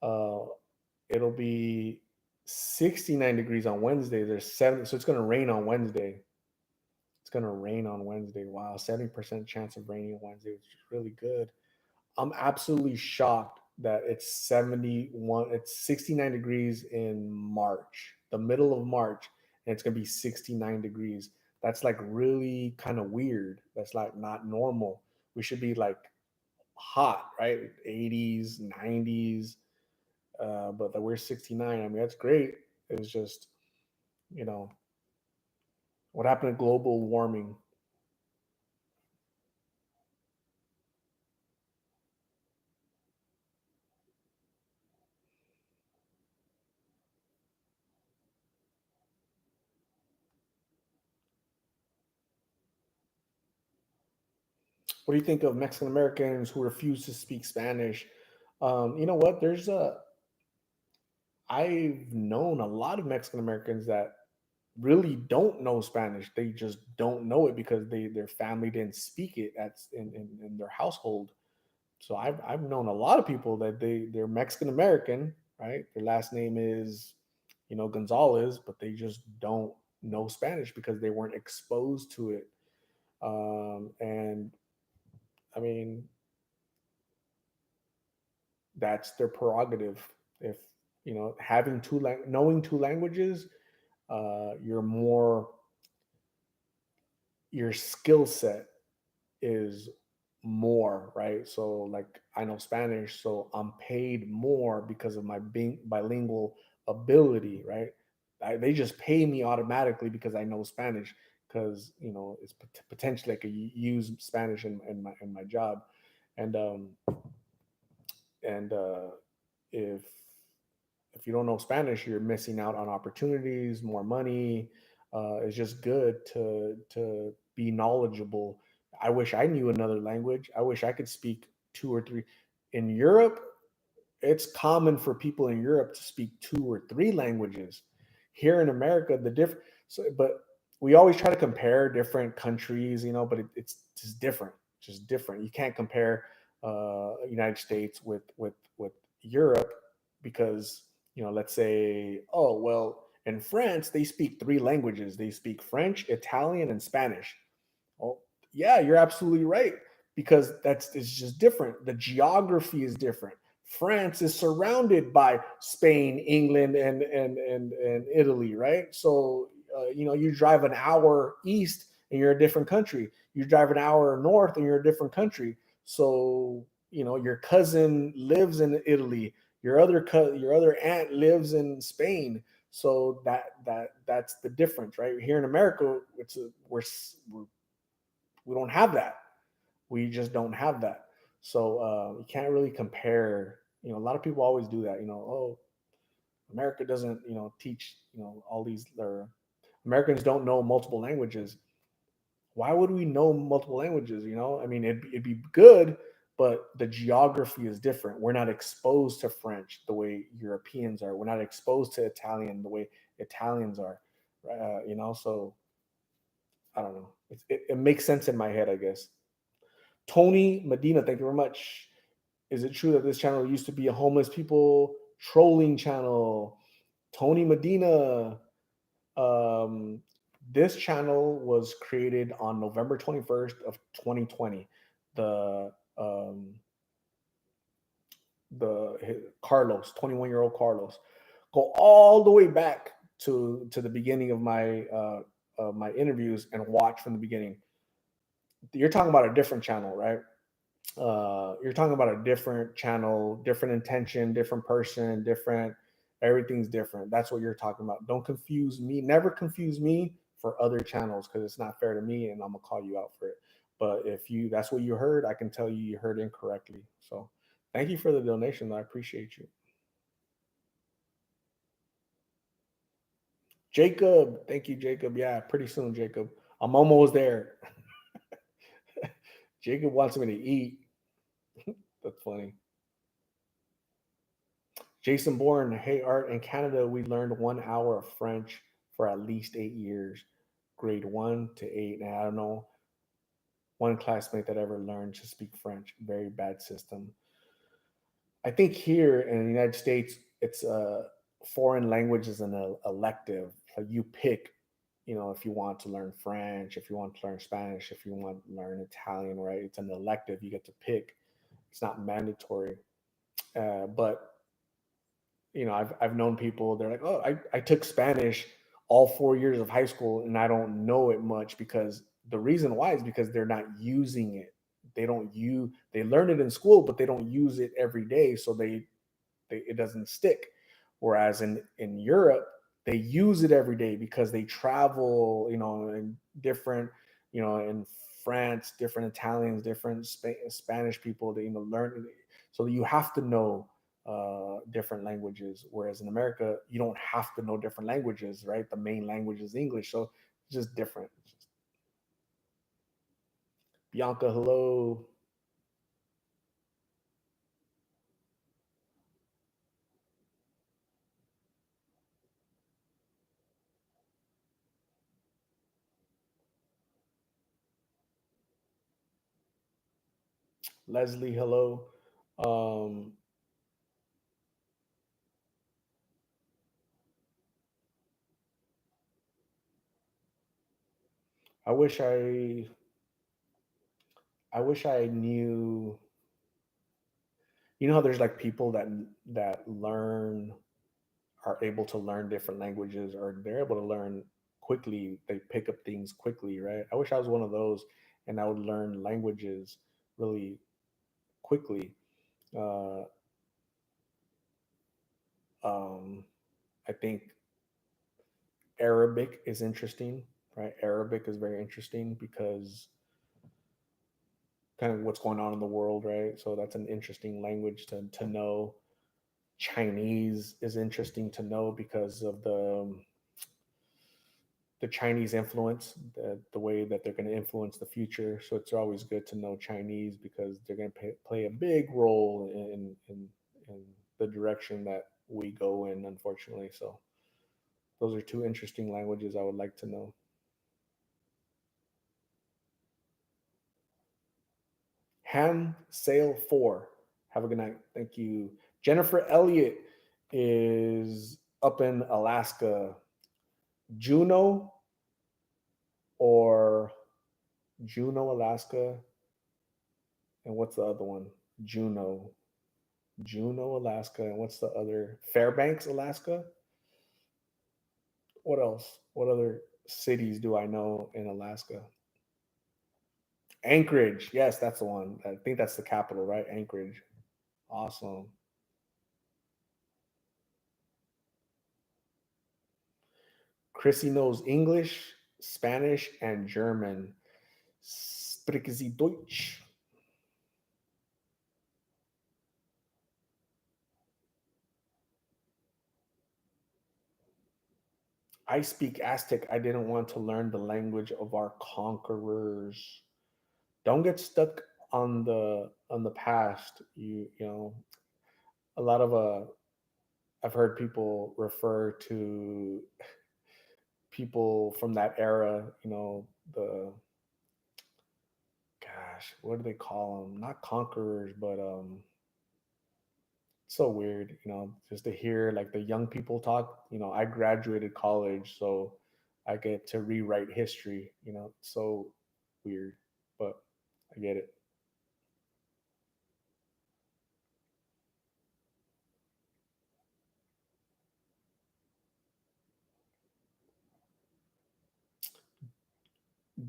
Uh, it'll be 69 degrees on Wednesday. There's 70, so it's gonna rain on Wednesday. It's gonna rain on Wednesday. Wow, 70% chance of raining on Wednesday, which is really good. I'm absolutely shocked that it's 71, it's 69 degrees in March, the middle of March, and it's gonna be 69 degrees. That's like really kind of weird. That's like not normal. We should be like hot, right? 80s, 90s, but that we're 69. I mean, that's great. It was just, you know, what happened to global warming? What do you think of Mexican Americans who refuse to speak Spanish? You know what? I've known a lot of Mexican Americans that really don't know Spanish. They just don't know it because their family didn't speak it in their household. So I've known a lot of people that they're Mexican American, right? Their last name is, Gonzalez, but they just don't know Spanish because they weren't exposed to it. And I mean, that's their prerogative. If having knowing two languages, you're more your skill set is more, right? So like I know Spanish, so I'm paid more because of my being bilingual ability, right? They just pay me automatically because I know Spanish, because it's potentially I could use Spanish in my job. And um and uh if you don't know Spanish, you're missing out on opportunities, more money. It's just good to be knowledgeable. I wish I knew another language. I wish I could speak two or three. In Europe, it's common for people in Europe to speak two or three languages. Here in America, the different. So, but we always try to compare different countries, but it's just different. Just different. You can't compare United States with Europe, because let's say, oh well, in France they speak three languages. They speak French, Italian, and Spanish. Oh, yeah, you're absolutely right, because it's just different. The geography is different. France is surrounded by Spain, England, and Italy, right? So you drive an hour east and you're a different country. You drive an hour north and you're a different country. So your cousin lives in Italy. Your other aunt lives in Spain. So that's the difference, right? Here in America, we're we don't have that. We just don't have that. So you can't really compare. A lot of people always do that. Oh, America doesn't teach all these, or Americans don't know multiple languages. Why would we know multiple languages? I mean, it'd be good, but the geography is different. We're not exposed to French the way Europeans are. We're not exposed to Italian the way Italians are. So I don't know. It makes sense in my head, I guess. Tony Medina, thank you very much. Is it true that this channel used to be a homeless people trolling channel? Tony Medina, um, this channel was created on November 21st of 2020. The Carlos, 21-year-old Carlos, go all the way back to the beginning of my interviews and watch from the beginning. You're talking about a different channel, right? You're talking about a different channel, different intention, different person, different, everything's different. That's what you're talking about. Don't confuse me. Never confuse me for other channels, because it's not fair to me and I'm gonna call you out for it. But if that's what you heard, I can tell you heard incorrectly. So thank you for the donation. I appreciate you. Jacob, thank you, Jacob. Yeah, pretty soon, Jacob. I'm almost there. Jacob wants me to eat. That's funny. Jason Bourne, hey Art, in Canada, we learned 1 hour of French for at least 8 years, grade 1 to 8. And I don't know one classmate that ever learned to speak French. Very bad system. I think here in the United States, it's a foreign language is an elective. Like you pick, if you want to learn French, if you want to learn Spanish, if you want to learn Italian, right? It's an elective. You get to pick. It's not mandatory. But I've known people, they're like, oh, I took Spanish all 4 years of high school and I don't know it much, because the reason why is because they're not using it. They learn it in school, but they don't use it every day. So it doesn't stick. Whereas in Europe, they use it every day because they travel, in different, in France, different Italians, different Spanish people, they learn. So you have to know different languages. Whereas in America, you don't have to know different languages, right? The main language is English, so it's just different. Bianca, hello. Leslie, hello. Um, I wish I I wish I knew. You know how there's like people that learn are able to learn different languages, or they're able to learn quickly. They pick up things quickly, right? I wish I was one of those, and I would learn languages really quickly. Uh, um, I think Arabic is interesting, right? Arabic is very interesting because kind of what's going on in the world, right? So that's an interesting language to know. Chinese is interesting to know because of the Chinese influence, the way that they're going to influence the future. So it's always good to know Chinese because they're going to play a big role in the direction that we go in, unfortunately. So those are two interesting languages I would like to know. Ham Sale 4. Have a good night. Thank you. Jennifer Elliott is up in Alaska. Juneau or Juneau, Alaska. And what's the other one? Juneau. Juneau, Alaska. And what's the other? Fairbanks, Alaska. What else? What other cities do I know in Alaska? Anchorage. Yes, that's the one. I think that's the capital, right? Anchorage. Awesome. Chrissy knows English, Spanish, and German. Sprechen Sie Deutsch? I speak Aztec. I didn't want to learn the language of our conquerors. Don't get stuck on the past. You know, a lot of I've heard people refer to people from that era, you know, the gosh, what do they call them? Not conquerors, but so weird, you know, just to hear like the young people talk. You know, I graduated college, so I get to rewrite history. You know, it's so weird, but I get it.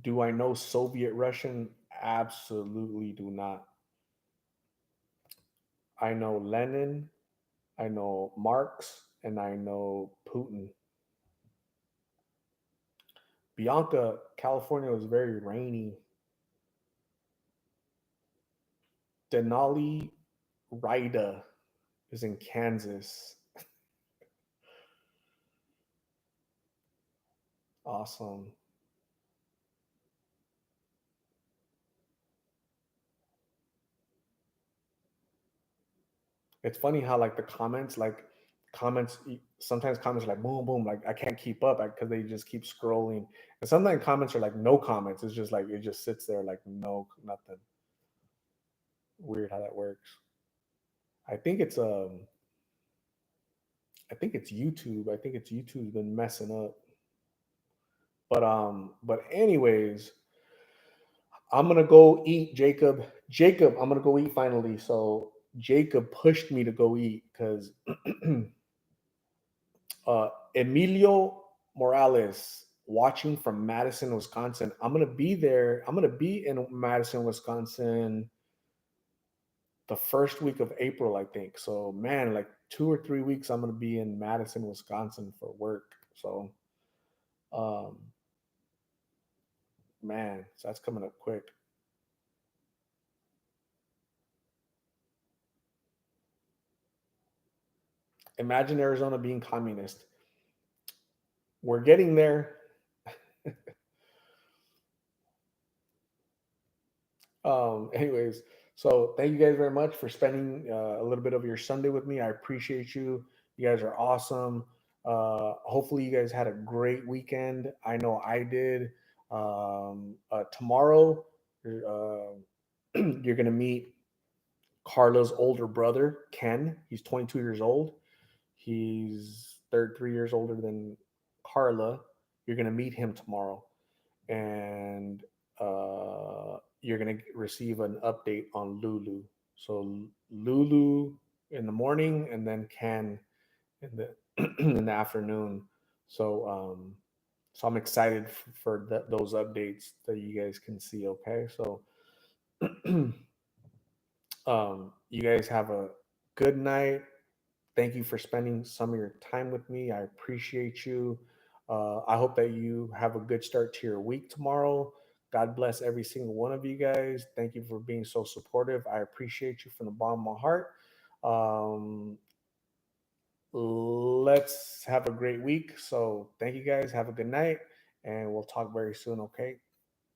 Do I know Soviet Russian? Absolutely do not. I know Lenin, I know Marx, and I know Putin. Bianca, California was very rainy. Denali Rida is in Kansas. Awesome. It's funny how like the comments, like comments, sometimes comments are like boom, boom, like I can't keep up because they just keep scrolling. And sometimes comments are like no comments. It's just like it just sits there like no nothing. Weird how that works. I think it's I think it's YouTube. I think it's YouTube's been messing up. But anyways, I'm gonna go eat, Jacob. Jacob, I'm gonna go eat finally. So Jacob pushed me to go eat because Emilio Morales watching from Madison, Wisconsin. I'm gonna be there. I'm gonna be in Madison, Wisconsin the first week of April, I think. So man, like 2 or 3 weeks, I'm gonna be in Madison, Wisconsin for work. So um man, so that's coming up quick. Imagine Arizona being communist. We're getting there. Anyways, so thank you guys very much for spending a little bit of your Sunday with me. I appreciate you. You guys are awesome. Hopefully, you guys had a great weekend. I know I did. Tomorrow, you're gonna meet Carla's older brother, Ken. He's 22 years old. He's 3 years older than Carla. You're gonna meet him tomorrow, and you're gonna receive an update on Lulu. So Lulu in the morning, and then Can in the in the afternoon. So so I'm excited for those updates that you guys can see. Okay, so you guys have a good night. Thank you for spending some of your time with me. I appreciate you. I hope that you have a good start to your week tomorrow. God bless every single one of you guys. Thank you for being so supportive. I appreciate you from the bottom of my heart. Um, let's have a great week. So, thank you guys. Have a good night, and we'll talk very soon. Okay.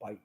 Bye.